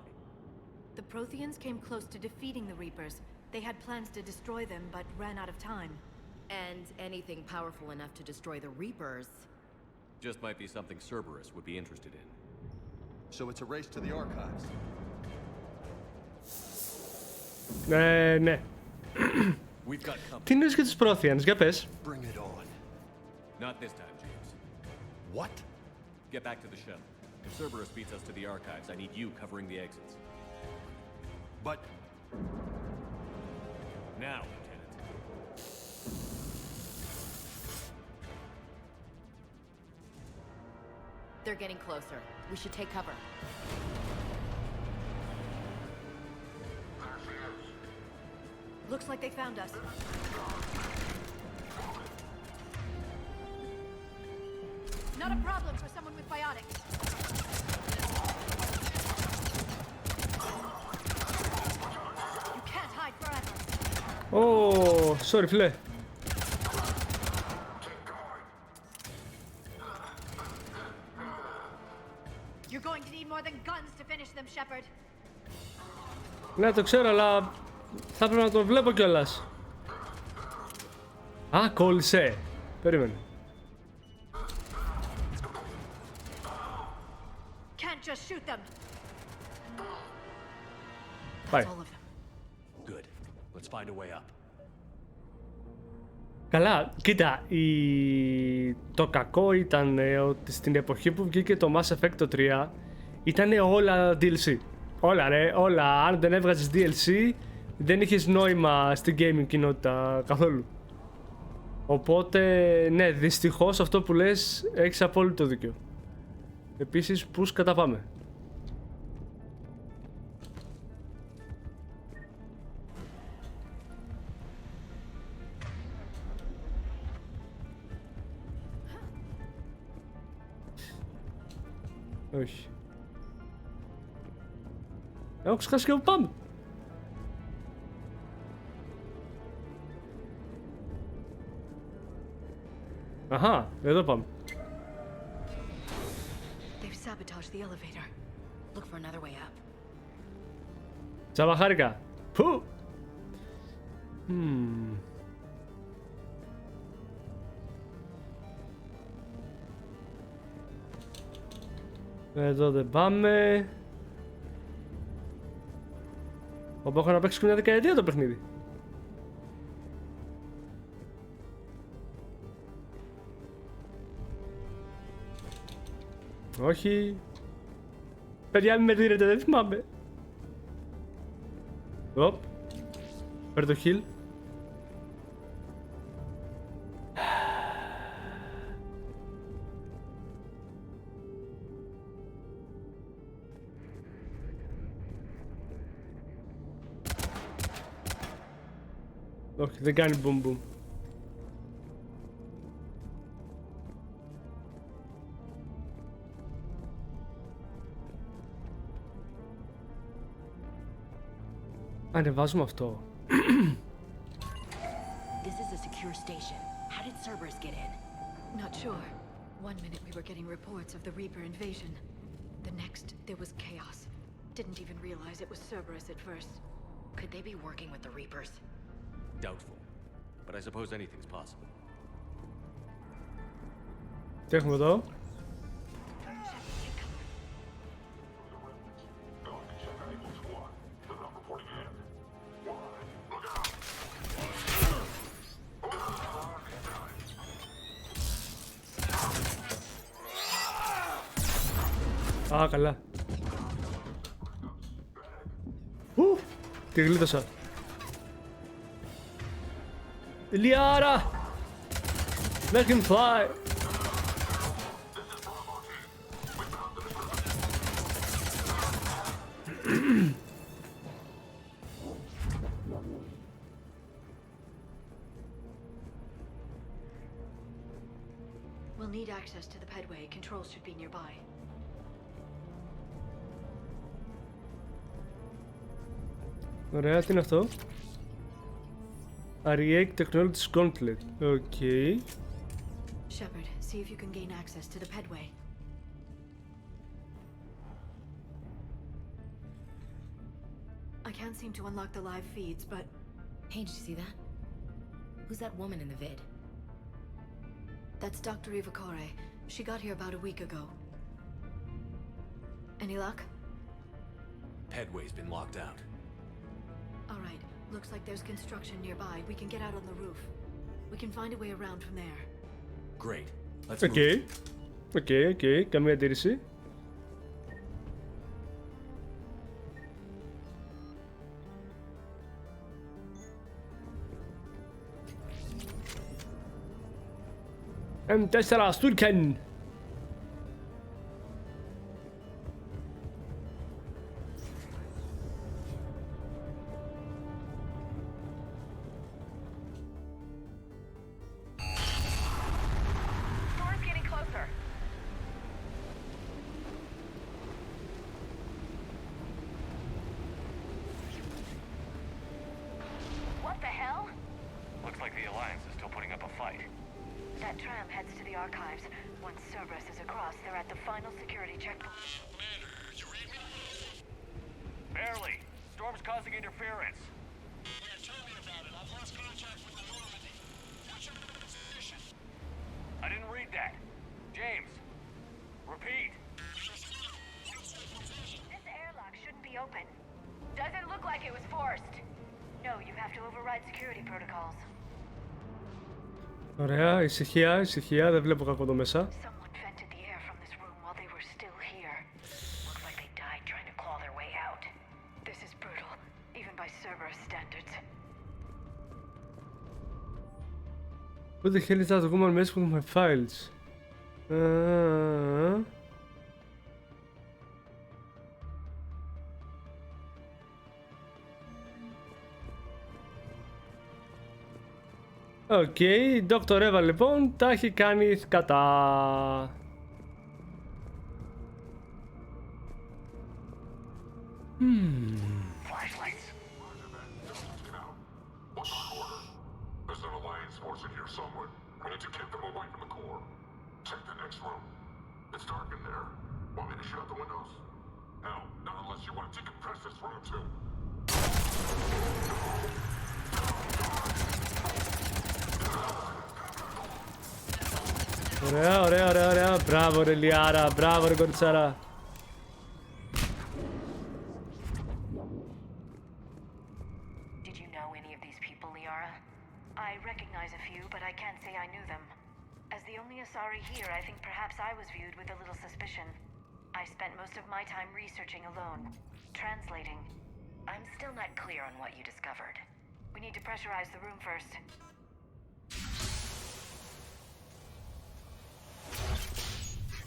F: The Protheans came close to defeating the Reapers. They had plans to destroy them, but ran out of time.
G: And anything powerful enough to destroy the Reapers...
J: Just might be something Cerberus would be interested in.
E: So it's a race to the archives.
A: Ναι. Τι είναι και τους Protheans, για πες.
J: Bring it on. Not this time, James.
E: What?
J: Get back to the shuttle. If Cerberus beats us to the archives, I need you covering the exits.
E: But...
J: Now, Lieutenant.
G: They're getting closer. We should take cover.
F: Looks like they found us. Not a problem for someone with biotics. You can't hide forever.
A: Oh, sorry, φίλε.
F: You're going to need more than guns to finish them, Shepard.
A: Ναι, το ξέρω, αλλά θα έπρεπε να το βλέπω κιόλας. Α, κόλλησε. Περίμενε.
F: Can't just shoot them.
A: Πάει.
J: Good. Let's find a way up.
A: Καλά, κοίτα, το κακό ήταν ότι στην εποχή που βγήκε το Mass Effect το 3 ήταν όλα DLC. Όλα ρε, όλα. Αν δεν έβγαζες DLC δεν είχες νόημα στην gaming κοινότητα καθόλου. Οπότε, ναι, δυστυχώς αυτό που λες έχεις απόλυτο δίκιο. Επίσης, πούς καταπάμε. Όχι. Έχω ξεχάσει και που πάμε. Αχα, εδώ πάμε.
G: They've sabotaged the elevator. Look for another way up.
A: Τσαβαχάρικα. Πού. Εδώ δεν πάμε. Όπου έχω να παίξει και μια δεκαετία το παιχνίδι. Όχι. Παιδιά, μην με δίνετε, δεν θυμάμαι. Οπ. Παίρνει το heal. Όχι, δεν κάνει boom boom. Ανεβάζουμε αυτό.
G: This is a secure station. How did Cerberus get in?
F: Not sure. One minute we were getting reports of the Reaper invasion. The next, there was chaos. Didn't even realize it was Cerberus at first.
G: Could they be working with the Reapers?
J: Doubtful. But I suppose anything's possible.
A: Τι έχουμε εδώ? Α, καλά. Τη γλίτωσα. Λιάρα! Make him fly!
F: We'll need access to the pedway. Controls should be nearby.
A: Ωραία, τι είναι αυτό? Ariake Technologies Gauntlet. Okay.
F: Shepard, see if you can gain access to the pedway. I can't seem to unlock the live feeds, but...
G: Hey, did you see that? Who's that woman in the vid?
F: That's Dr. Ivakore. She got here about a week ago. Any luck?
J: Headway's been locked out.
F: All right. Looks like there's construction nearby. We can get out on the roof. We can find a way around from there.
J: Great. Let's move.
A: Okay. Καμία αντίρρηση. M4 Sturken.
K: Storm's getting closer. What the hell?
H: Looks like the Alliance is still putting up a fight.
F: That tram heads to the archives. Once Cerberus is across, they're at the final security checkpoint.
L: Commander, you read me?
H: Barely. Storm's causing interference.
L: Yeah, tell me about it. I've lost contact with the Normandy. What's your position?
H: I didn't read that. James. Repeat.
F: This airlock shouldn't be open. Doesn't look like it was forced. No, you have to override security protocols.
A: Ωραία, ησυχία, δεν βλέπω κακό εδώ μέσα.
F: Someone vented the air from this room while they were still here. Looks like they died trying to claw their way out. This is brutal, even by Cerberus standards.
A: Who the hell is that woman messing with my files? Οκ, η Dr. Eva λοιπόν τα έχει κάνει κατά.
L: Flashlights. Roger that. Get out. What's our order? There's an Alliance force in here somewhere. We need to get them away from the core. Check the next room. It's dark in there. Want me to shut the windows? No, not unless you want to decompress this room too.
A: Ωραία. Μπράβο ρε Λιάρα, μπράβο ρε κοριτσάρα.
F: Did you know any of these people, Liara? I recognize a few, but I can't say I knew them. As the only Asari here, I think perhaps I was viewed with a little suspicion. I spent most of my time researching alone, translating. I'm still not clear on what you discovered. We need to pressurize the room first.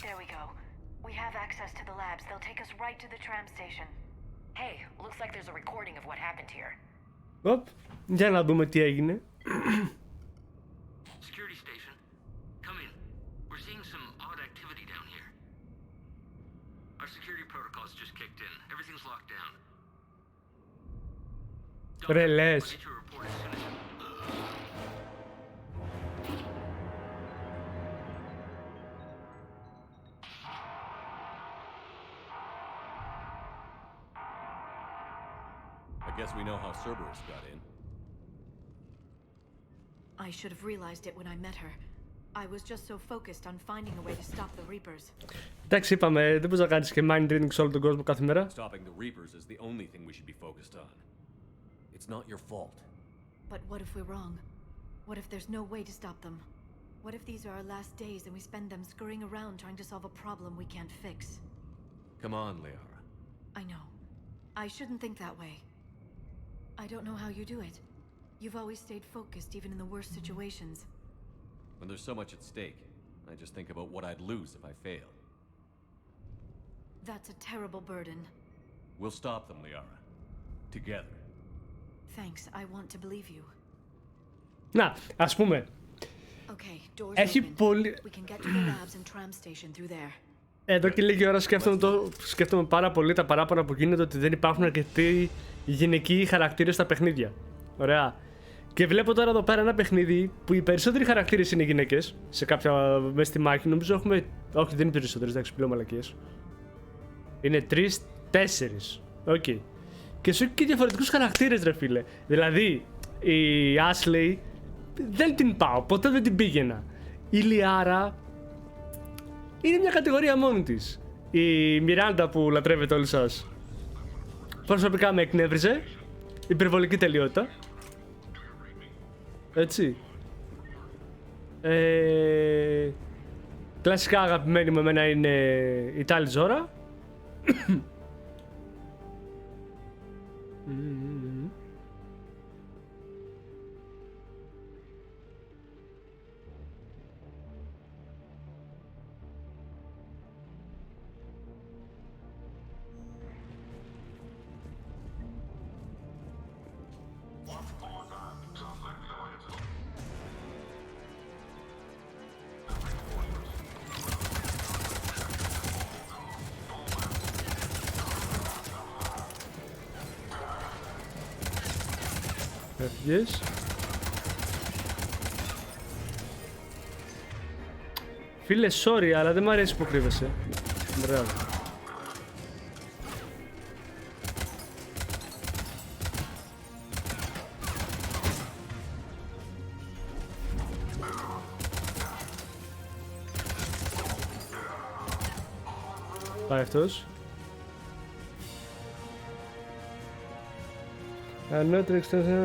F: There we go. We have access to the labs. They'll take us right to the tram station.
K: Hey, looks like there's a recording of what happened here.
A: Οπ, για να δούμε τι έγινε.
M: Security station. Come in. We're seeing some odd activity down here. Our security protocols just kicked in. Everything's locked down.
A: Ρε
M: I'll
A: λες.
M: get you a report as soon as
J: I guess we know how Cerberus got in.
F: I should have realized it when I met her. I was just so focused on finding a way to stop the Reapers.
A: Εντάξει, είπαμε, δεν μπορείς να κάνεις και mind reading σε όλο τον κόσμο κάθε μέρα.
J: Stopping the Reapers is the only thing we should be focused on. It's not your fault.
F: But what if we're wrong? What if there's no way to stop them? What if these are our last days and we spend them scurrying around trying to solve a problem we can't fix?
J: Come on, Liara.
F: I know. I shouldn't think that way. I don't know how you do it. You've always stayed focused even in the worst situations.
J: When there's so much at stake, I just think about what I'd lose if I fail.
F: That's a terrible burden.
J: We'll stop them, Liara. Together.
F: Thanks, I want to believe you.
A: Να, ας πούμε.
F: Okay, doors
A: Έχει
F: open.
A: πολύ...
F: We can get to the labs and tram station through there.
A: Εδώ και λίγη ώρα σκέφτομαι πάρα πολύ τα παράπονα που γίνεται ότι δεν υπάρχουν αρκετοί γυναικοί χαρακτήρες στα παιχνίδια. Ωραία. Και βλέπω τώρα εδώ πέρα ένα παιχνίδι που οι περισσότεροι χαρακτήρες είναι γυναίκες. Σε κάποια μέσα στη μάχη νομίζω έχουμε. Όχι, δεν είναι περισσότερες, εντάξει, πλέον μαλακίες. Είναι 3-4. Οκ. Και σου έχει και διαφορετικούς χαρακτήρες, ρε φίλε. Δηλαδή, η Ashley δεν την πάω, ποτέ δεν την πήγαινα. Η Liara είναι μια κατηγορία μόνη της. η Μιράντα που λατρεύετε όλοι σας προσωπικά με εκνεύριζε. Υπερβολική τελειότητα. Έτσι. Κλασικά αγαπημένη μου εμένα είναι η Τάλι Ζώρα. Έφυγες. Φίλε, sorry, αλλά δεν μ' αρέσει που κρύβεσαι. Μπράβο. Πάει αυτός. Another extension.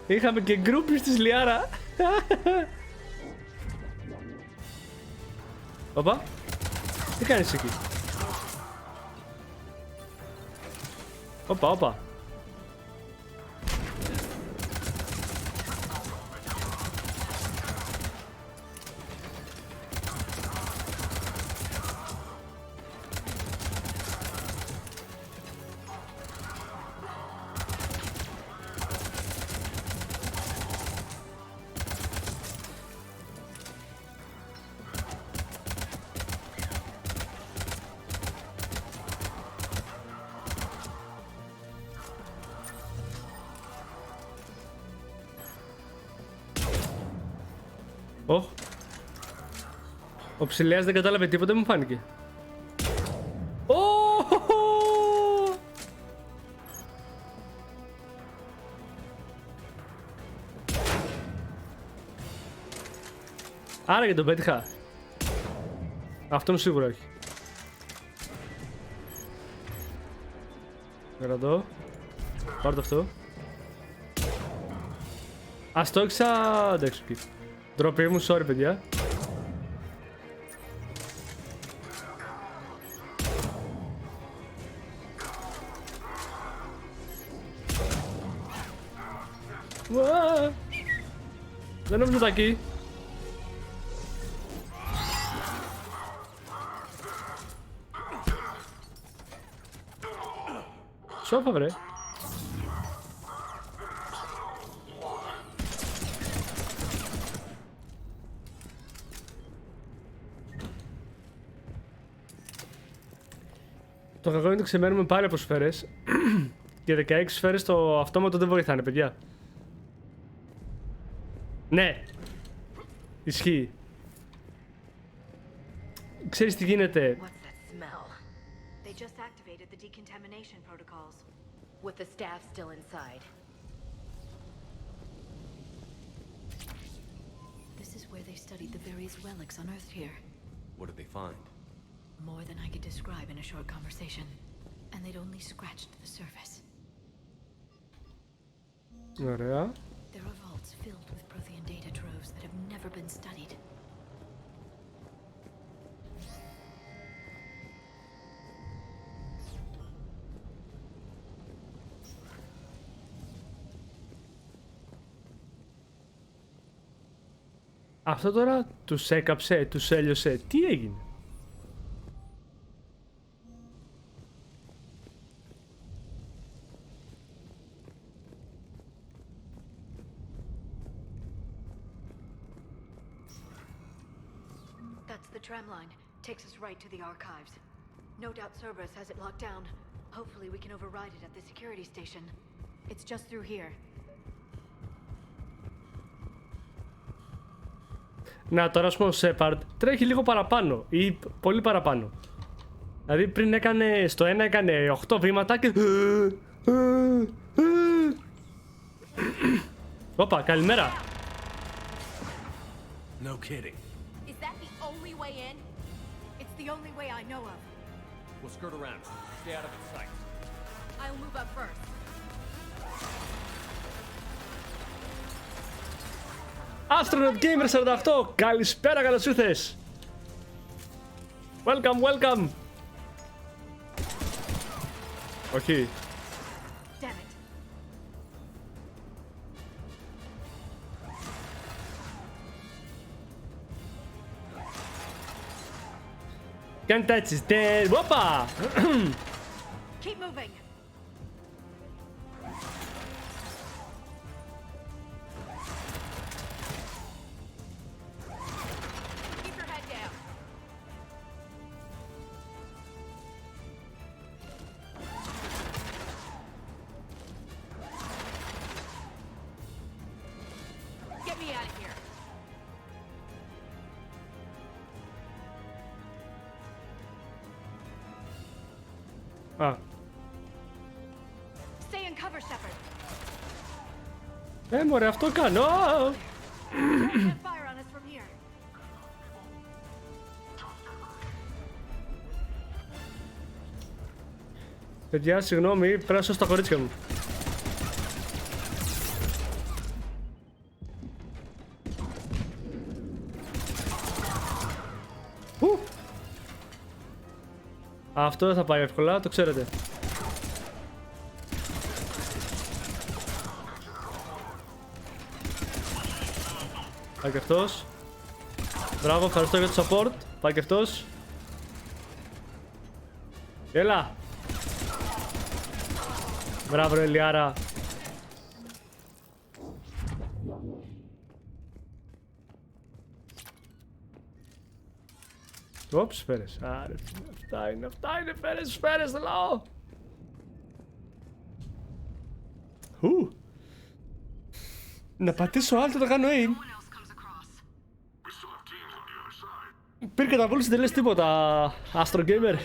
A: Είχαμε και γκρούπις της Λιάρα. Οπα, τι κάνεις εκεί? Όπα, όπα. Ο ψηλέας δεν κατάλαβε τίποτα, μου φάνηκε. Άρα και τον πέτυχα. Αυτόν σίγουρα όχι. Κρατώ. Πάρω το αυτό. Ας το έξα... εντάξει, ντροπή μου, sorry παιδιά. Δεν νόμιζα τα εκεί. Σώπα βρε. Το κακό είναι ότι ξεμένουμε πάλι από σφαίρες. Και 16 σφαίρες το αυτόματο δεν βοηθάνε, παιδιά. Ναι. Ισχύει. Ξέρεις τι γίνεται?
F: They just activated the decontamination protocols. With the staff still inside. This is where they studied the various relics unearthed here.
J: What did they find?
F: More than I could describe in a short conversation. And they'd only scratched the surface.
A: Ωραία.
F: There are vaults filled with Prothean data troves that have never been studied.
A: Αυτό τώρα τους έκαψε, τους έλειωσε. Τι έγινε?
F: That's the tram line. Takes us right to the archives. No doubt Cerberus has it locked down. Hopefully we can override it at the security station. It's just through here.
A: Να, τώρα ας πούμε ο Shepard τρέχει λίγο παραπάνω ή πολύ παραπάνω. Δηλαδή πριν έκανε, στο ένα έκανε 8 βήματα και... Όπα, καλημέρα.
J: No kidding.
K: Is that the only way in? It's the only way I know of.
J: We'll skirt around. Stay out of its sight.
K: I'll move up first.
A: NoPlanGamerS 48, καλησπέρα, καλώς ήρθες. Welcome, welcome. Όχι.
K: Damn it.
A: Can't touch his dead. Όπα.
K: Keep moving. Keep your head down. Get me out of here.
A: Α,
K: Stay in cover, Shepard.
A: μωρέ, αυτό κάνω.
K: Can't fire on us from here.
A: Παιδιά, συγγνώμη, πράσω στα κορίτσια μου. Ου. Αυτό δεν θα πάει εύκολα, το ξέρετε. Πάει και αυτός. Μπράβο, ευχαριστώ για το support. Πάει και αυτός. Έλα. Μπράβο, ρε Λιάρα. Ωπ, σφαίρες. Άρε, αυτά είναι σφαίρες, το λαό. Να πατήσω άλλο, το κάνω aim. Πήρε καταβόληση, δεν λες τίποτα, Astro Gamer.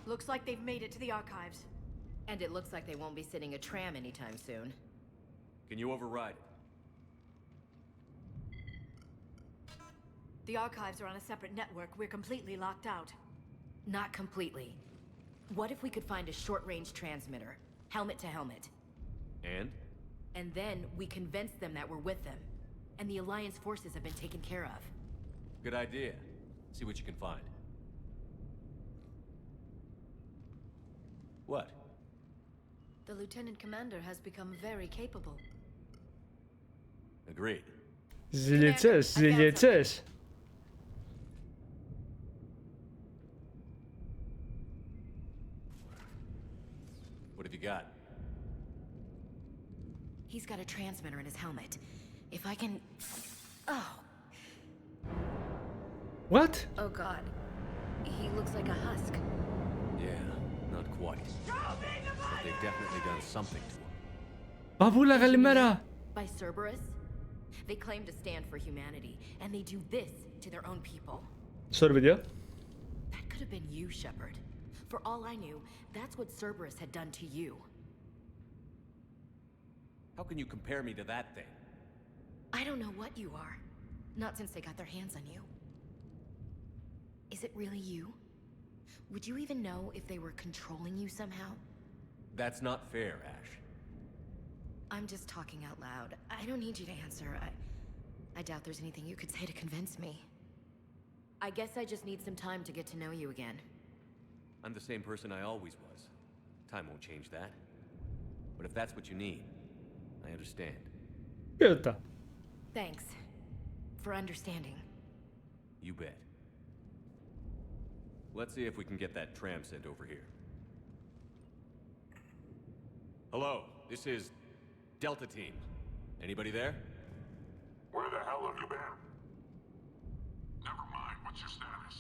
F: Looks like they've made it to the archives. And it looks like they won't be sitting a tram anytime soon.
J: Can you override it?
K: The archives are on a separate network. We're completely locked out.
F: Not completely. What if we could find a short-range transmitter, helmet to helmet?
J: And?
F: And then we convince them that we're with them. And the Alliance forces have been taken care of.
J: Good idea. See what you can find. What?
F: The Lieutenant Commander has become very capable.
J: Agreed.
A: Ζηλιετσές.
J: What have you got?
F: He's got a transmitter in his helmet. If I can... Oh.
A: What?
F: Oh god. He looks like a husk.
J: Yeah, not quite. But they've definitely done something to him.
A: Παπούλα, καλημέρα.
F: By Cerberus? They claim to stand for humanity, and they do this to their own people.
A: Sorry, παιδιά.
F: That could have been you, Shepard. For all I knew, that's what Cerberus had done to you.
J: How can you compare me to that thing?
F: I don't know what you are. Not since they got their hands on you. Is it really you? Would you even know if they were controlling you somehow?
J: That's not fair, Ash.
F: I'm just talking out loud. I don't need you to answer. I doubt there's anything you could say to convince me. I guess I just need some time to get to know you again.
J: I'm the same person I always was. Time won't change that. But if that's what you need, I understand.
A: Ποιότητα.
F: Thanks for understanding.
J: You bet. Let's see if we can get that tram sent over here. Hello, this is Delta Team. Anybody there?
L: Where the hell have you been? Never mind, what's your status?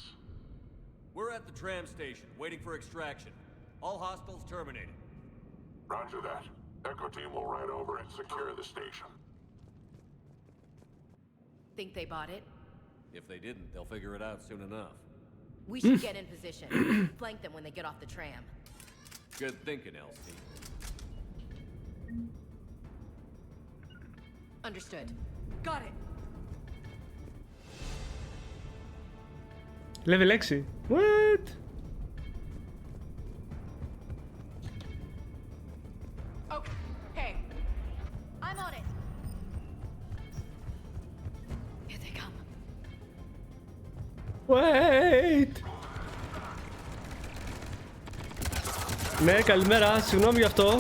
J: We're at the tram station, waiting for extraction. All hostiles terminated.
L: Roger that. Echo Team will ride over and secure the station.
F: Think they bought it?
J: If they didn't, they'll figure it out soon enough.
F: We should get in position. Flank them when they get off the tram.
J: Good thinking, Elsie.
F: Understood. Got it.
A: Level 6. What?
F: Okay. I'm on it. Here they come.
A: Wait. Ναι, καλημέρα. Συγγνώμη γι' αυτό.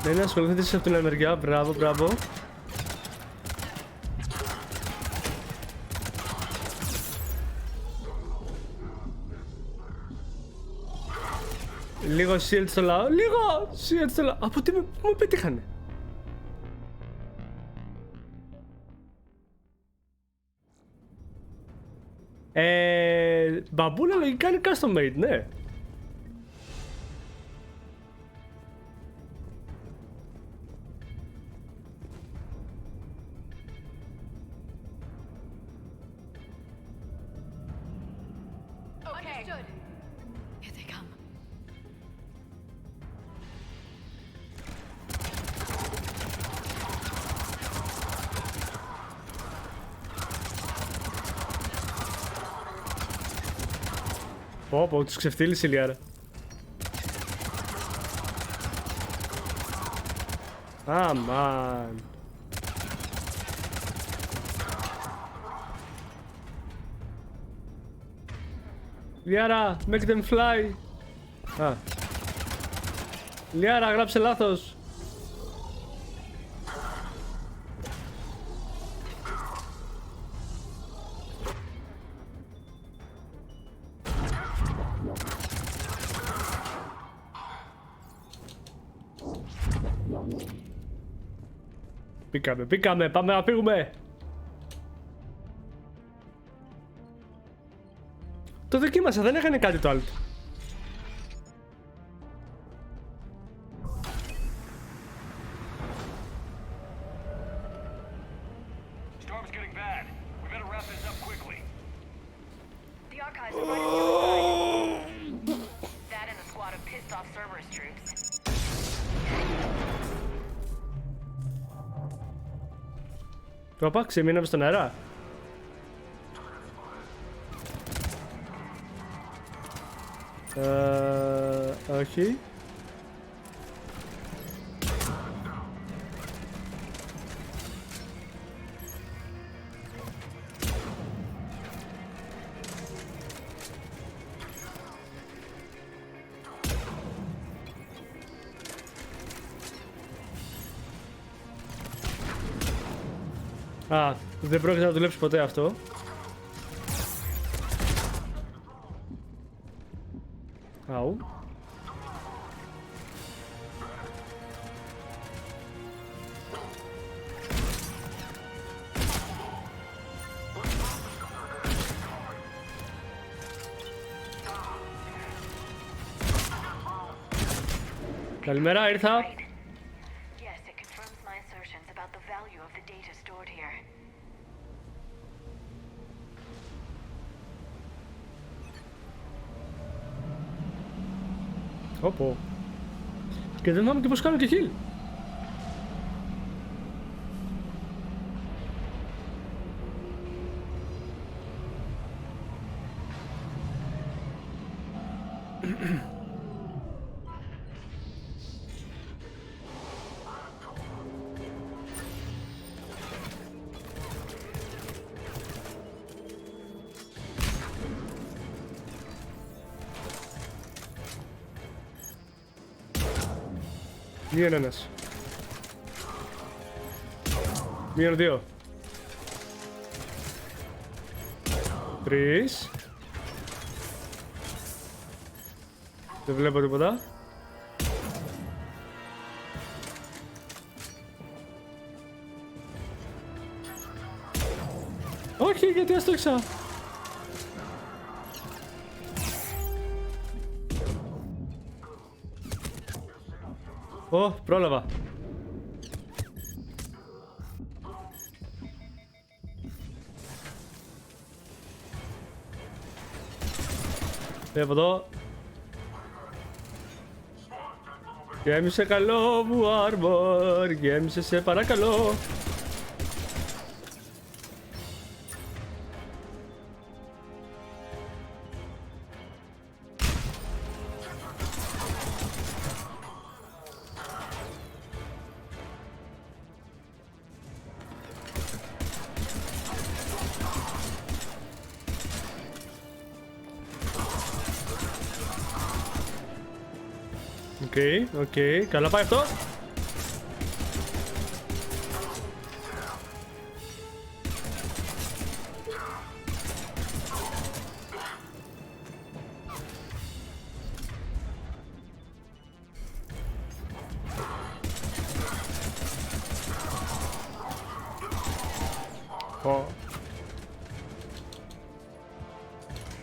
A: Δεν ασχοληθείτε από την ανεργιά. Μπράβο, μπράβο. Λίγο shield στο λαό. Λίγο shield στο λαό. Από τι με πετύχανε. Μπαμπούλα λογικά είναι custom made, ναι. Πω, τους ξεφτύλισε η Λιάρα. Αμάν. Λιάρα, make them fly. Λιάρα, γράψε λάθος. Πήκαμε, πάμε να φύγουμε. Το δοκίμασα, δεν έκανε κάτι το άλλο.
H: Storm's getting bad. We better wrap this up quickly.
F: The archives are right on the other side. That and a squad of pissed off Cerberus troops.
A: Παπά, ξεμείναμε στον αέρα. Όχι. Δεν πρόκειται να δουλέψει ποτέ αυτό. Αου. Καλημέρα, ήρθα. Όπο. Και δεν θυμάμαι και πως κάνω και heal. Μείον ένας. Μείον δύο. Τρεις. Δεν βλέπω τίποτα. Όχι, γιατί αστόχισα. Ω, πρόλαβα. Από εδώ. Γέμισε καλό μου armor. Γέμισε σε παρακαλώ. Οκ, καλά πάει αυτό.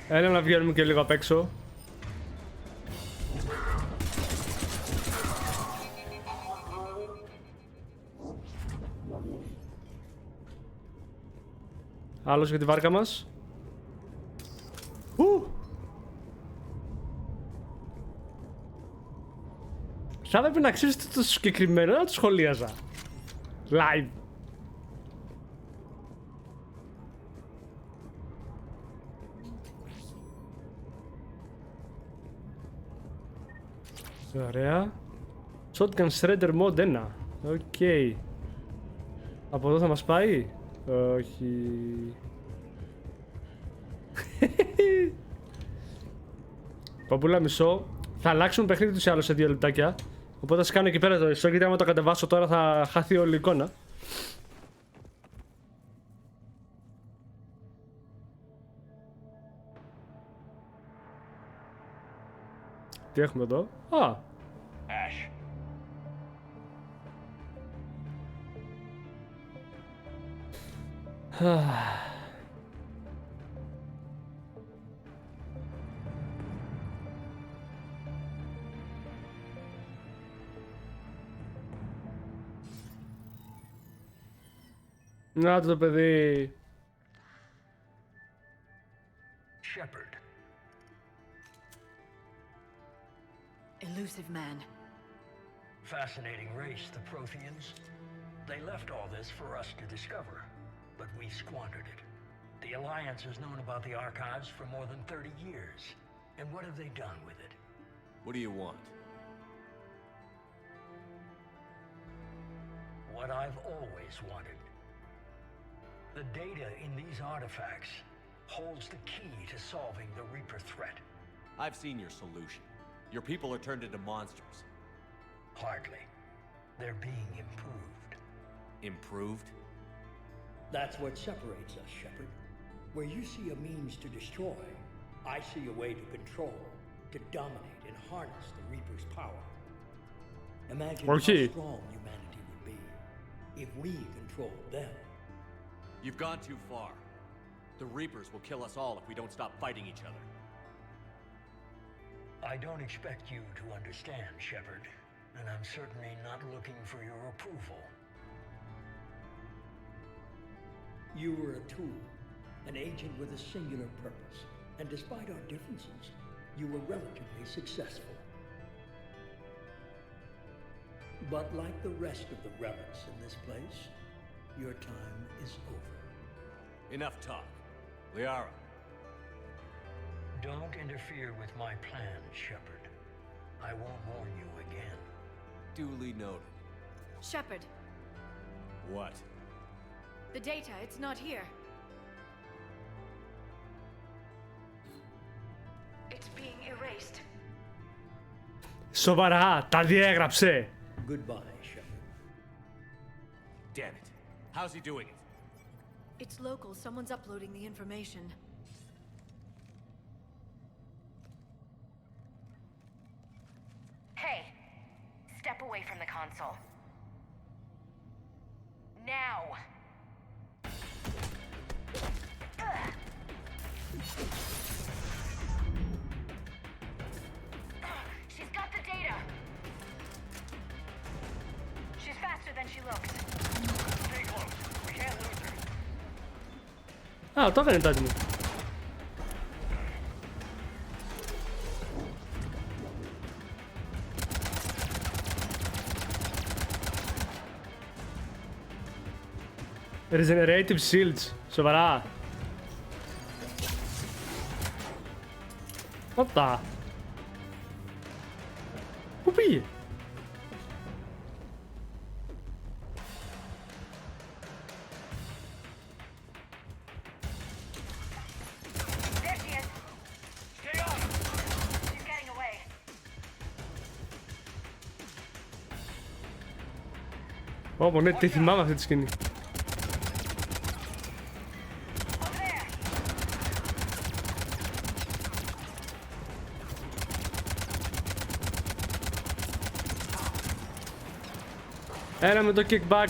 A: Έλα να βγαίνουμε και λίγο απ' έξω. Άλλος για τη βάρκα μας. Θα έπρεπε να ξέρεις το συγκεκριμένο, να το σχολίαζα. Live. Ωραία. Shotgun Shredder Mod 1. Οκ. Από εδώ θα μας πάει. Όχι. Παππούλα, μισό. Θα αλλάξουν παιχνίδι τους ή άλλως σε 2 λεπτάκια. Οπότε θα σκάνω εκεί πέρα το ιστό, γιατί άμα το κατεβάσω τώρα θα χαθεί όλη η εικόνα. Τι έχουμε εδώ? Α!
H: Ash.
A: Να το παιδί.
N: Shepard.
I: Elusive man.
N: Fascinating race, the Protheans. They left all this for us to discover, but we squandered it. The Alliance has known about the archives for more than 30 years. And what have they done with it?
J: What do you want?
N: What I've always wanted. The data in these artifacts holds the key to solving the Reaper threat.
J: I've seen your solution. Your people are turned into monsters.
N: Hardly. They're being improved.
J: Improved?
N: That's what separates us, Shepard. Where you see a means to destroy, I see a way to control, to dominate and harness the Reaper's power. Imagine how strong humanity would be if we controlled them.
J: You've gone too far. The Reapers will kill us all if we don't stop fighting each other.
N: I don't expect you to understand, Shepard, and I'm certainly not looking for your approval. You were a tool, an agent with a singular purpose, and despite our differences, you were relatively successful. But like the rest of the relics in this place, your time is over.
J: Enough talk. Liara.
N: Don't interfere with my plans, Shepard. I won't warn you again.
J: Duly noted.
K: Shepard,
J: What?
K: the data, it's not here. It's being erased.
A: Σοβαρά, τα διέγραψε.
N: Goodbye, Shepard.
J: Damn it. How's he doing it?
K: It's local. Someone's uploading the information.
F: Hey, step away from the console. Now! She's got the data! than she looks.
H: Stay close. We can't lose her.
A: Α, το έκανε το άτιμο. Regenerative shields. Σοβαρά. Οπτα. Πού πήγε?
F: There she is.
H: Stay on her.
F: She's getting away.
A: Όπο, ναι, τι θυμάμαι αυτή τη σκηνή.
F: Over there.
A: Ένα με το kickback.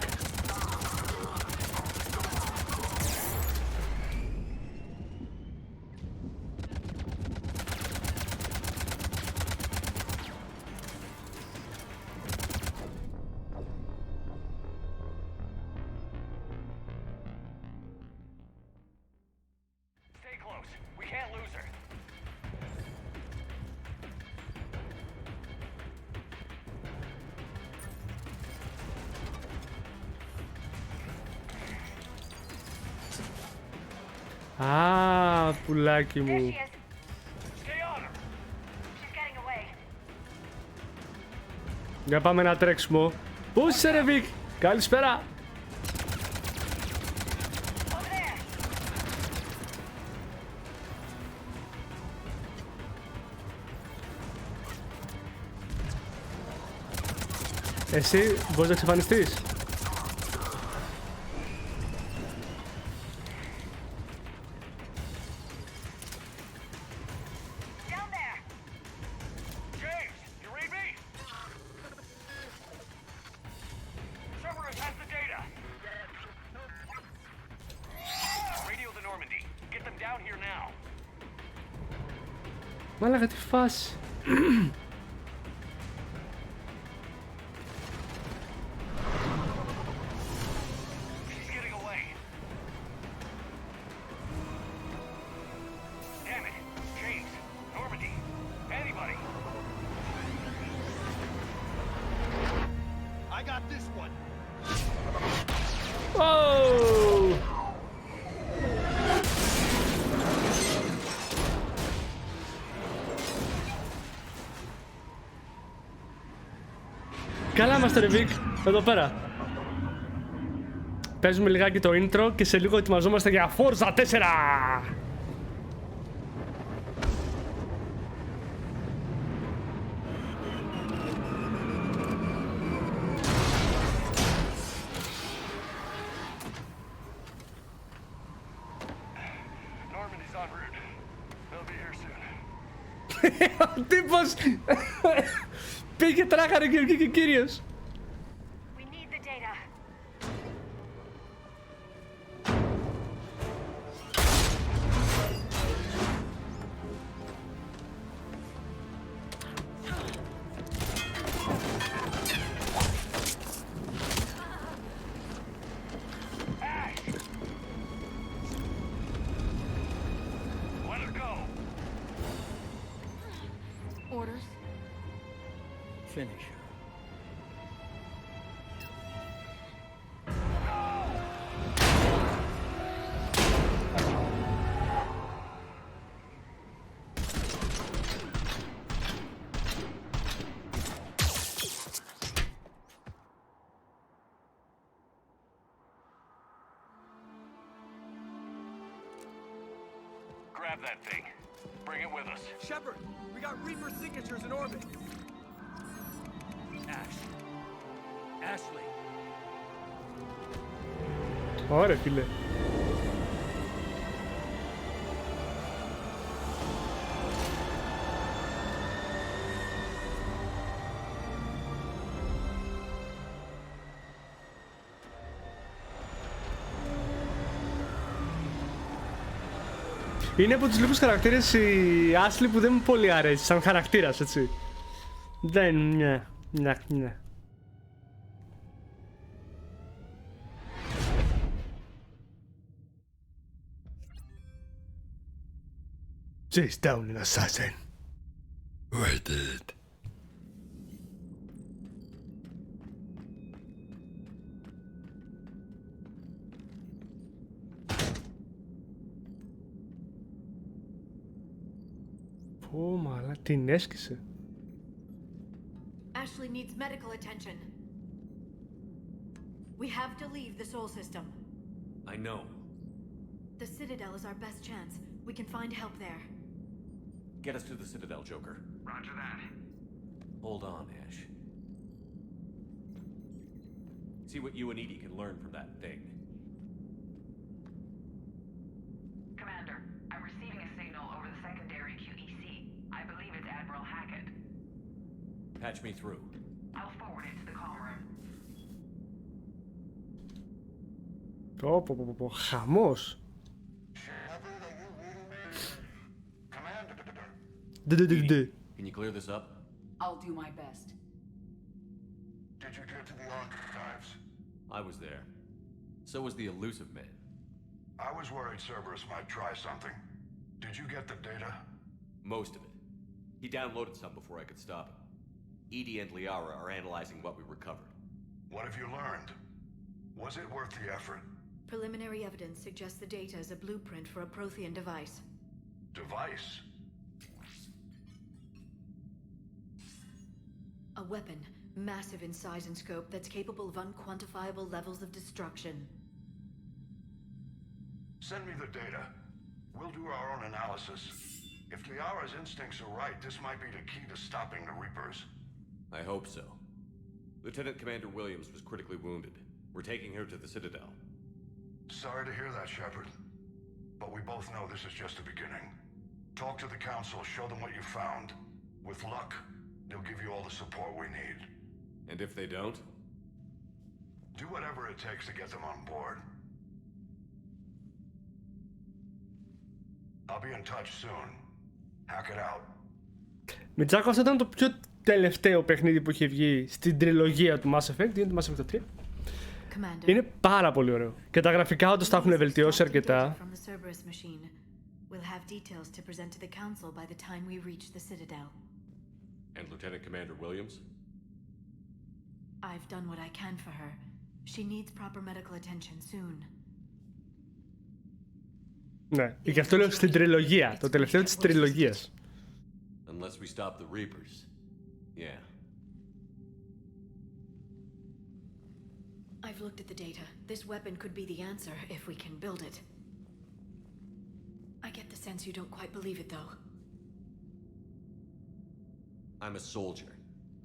H: Stay close. We can't lose her.
A: Α, πουλάκι
F: There she
A: μου.
F: is.
H: Stay on her.
F: She's getting away.
A: Για πάμε ένα τρέξιμο. Πού είσαι ρε Βικ? Καλησπέρα.
F: Over there.
A: Εσύ μπορείς να εξαφανιστείς?
F: Down there.
H: James, you read me? Cerberus has the data. Radio the Normandy. Get them down here now.
A: Μάλακα τι φάση.
H: She's getting away. Damn it. James, Normandy, anybody.
E: I got this one.
A: Oh! Καλά είμαστε ρε Βικ, εδώ πέρα. Παίζουμε λιγάκι το intro και σε λίγο ετοιμαζόμαστε για Forza 4!
H: Normandy's en route. They'll be here soon.
A: Ο τύπος πήγε τράχαρε και βγήκε κύριος.
F: We need the data.
H: Let her go.
K: Orders?
N: Finish her.
H: Grab that thing. Bring it with us.
E: Shepard, we got Reaper signatures in orbit.
N: Ash. Ashley.
A: Ωραία φίλε. Είναι από τους λίγους χαρακτήρες η Ashley που δεν μου πολύ αρέσει σαν χαρακτήρας, έτσι. Δεν, ναι. Chase down an assassin.
D: Right it.
A: Πω μαλά, την έσκησε.
F: Ashley needs medical attention. We have to leave the Sol system.
J: I know.
F: The Citadel is our best chance. We can find help there.
J: Get us to the Citadel, Joker.
M: Roger that.
J: Hold on, Ash. See what you and Edie can learn from that thing.
O: Commander, I'm receiving a signal over the secondary QEC. I believe it's Admiral Hackett.
J: Patch me through.
O: I'll forward it to the call room.
A: Πω, χαμός.
J: Can you clear this up?
I: I'll do my best.
L: Did you get to the archives?
J: I was there. So was the elusive man.
D: I was worried Cerberus might try something. Did you get the data?
J: Most of it. He downloaded some before I could stop him. Edie and Liara are analyzing what we recovered.
D: What have you learned? Was it worth the effort?
F: Preliminary evidence suggests the data is a blueprint for a Prothean device.
D: Device?
F: A weapon, massive in size and scope, that's capable of unquantifiable levels of destruction.
D: Send me the data. We'll do our own analysis. If Liara's instincts are right, this might be the key to stopping the Reapers.
J: I hope so. Lieutenant Commander Williams was critically wounded. We're taking her to the Citadel.
D: Sorry to hear that, Shepard. But we both know this is just the beginning. Talk to the Council, show them what you found. With luck, they'll give you all the support we need.
J: And if they don't?
D: Do whatever it takes to get them on board. I'll be in touch soon. Hack it out.
A: Μιτσάκο, αυτό ήταν το πιο τελευταίο παιχνίδι που είχε βγει στην τριλογία του Mass Effect. Είναι το Mass Effect 3. Είναι πάρα πολύ ωραίο. Και τα γραφικά όντως τα έχουν βελτιώσει αρκετά.
J: And Lieutenant Commander Williams?
F: I've done what I can for her. She needs proper medical attention soon.
A: Ναι, και αυτό λέω στην τριλογία. Το τελευταίο της τριλογίας.
J: Unless we stop the Reapers. Yeah.
F: I've looked at the data. This weapon could be the answer if we can build it. I get the sense you don't quite believe it, though.
J: I'm a soldier.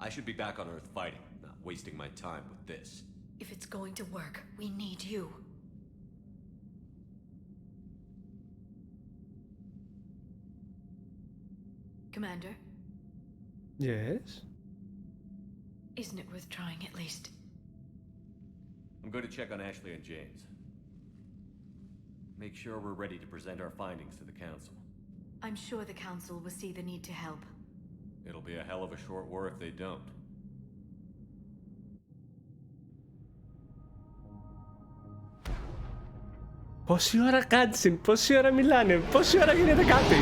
J: I should be back on Earth fighting, not wasting my time with this.
F: If it's going to work, we need you. Commander?
A: Yes?
F: Isn't it worth trying at least?
J: I'm going to check on Ashley and James. Make sure we're ready to present our findings to the Council.
F: I'm sure the Council will see the need to help.
J: It'll be a hell of a short war if they don't.
A: Πόση ώρα cutscene, πόση ώρα μιλάνε, πόση ώρα γίνεται κάτι.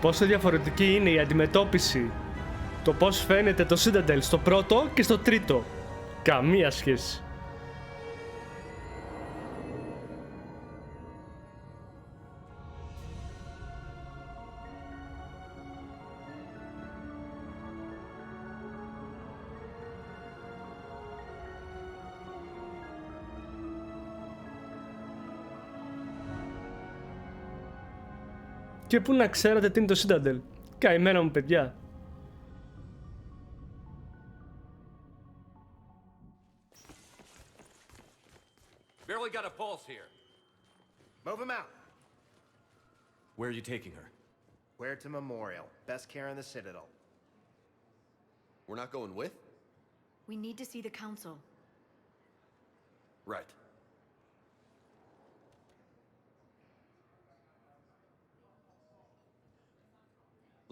A: Πόσο διαφορετική είναι η αντιμετώπιση, το πώς φαίνεται το Citadel στο πρώτο και στο τρίτο. Καμία σχέση. Και πού να ξέρατε τι είναι το Citadel. Καημένα μου παιδιά.
J: Barely got a pulse here.
E: Move him out.
J: Where are you taking her?
E: Where to Memorial. Best care in the Citadel. We're not going with?
F: We need to see the Council.
E: Right.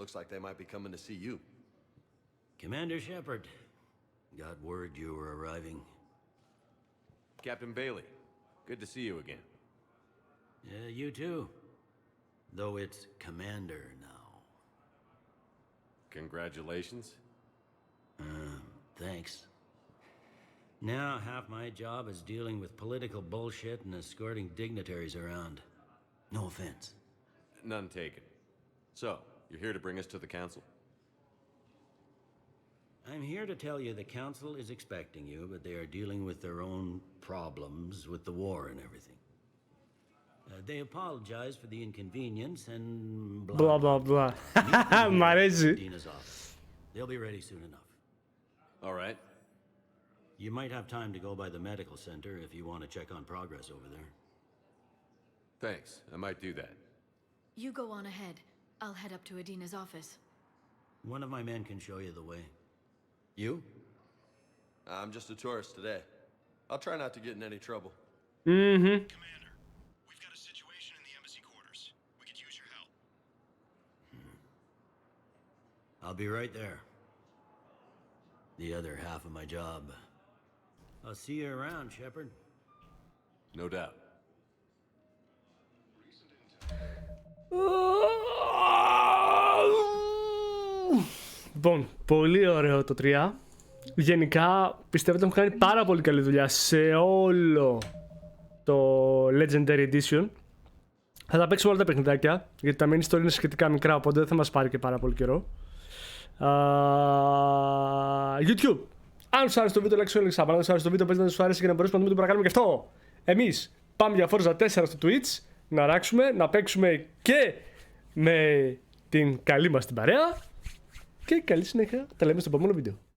E: Looks like they might be coming to see you.
P: Commander Shepard, got word you were arriving.
J: Captain Bailey, good to see you again.
P: Yeah, you too. Though it's Commander now.
J: Congratulations.
P: Thanks. Now half my job is dealing with political bullshit and escorting dignitaries around. No offense.
J: None taken. So, you're here to bring us to the council?
P: I'm here to tell you the council is expecting you, but they are dealing with their own problems with the war and everything. They apologize for the inconvenience and
A: blah blah blah. Μ' αρέσει.
P: They'll be ready soon enough.
J: All right.
P: You might have time to go by the medical center if you want to check on progress over there.
J: Thanks. I might do that.
F: You go on ahead. I'll head up to Adina's office.
P: One of my men can show you the way. You?
E: I'm just a tourist today. I'll try not to get in any trouble.
A: Mm-hmm.
L: Commander, we've got a situation in the embassy quarters. We could use your help.
P: I'll be right there. The other half of my job. I'll see you around, Shepard.
J: No doubt.
A: Λοιπόν, πολύ ωραίο το 3. Γενικά πιστεύω ότι έχουν κάνει πάρα πολύ καλή δουλειά σε όλο το Legendary Edition. Θα τα παίξουμε όλα τα παιχνιδάκια, γιατί τα main story είναι σχετικά μικρά, οπότε δεν θα μας πάρει και πάρα πολύ καιρό. YouTube, αν σου άρεσε το βίντεο, like, share, subscribe. Αν σου άρεσε το βίντεο, πες να σου άρεσε και να μπορέσουμε να δούμε το παρακάνουμε και αυτό. Εμείς πάμε για Forza 4 στο Twitch, να ράξουμε, να παίξουμε και με την καλή μας την παρέα. Και καλή συνέχεια, τα λέμε στο επόμενο βίντεο.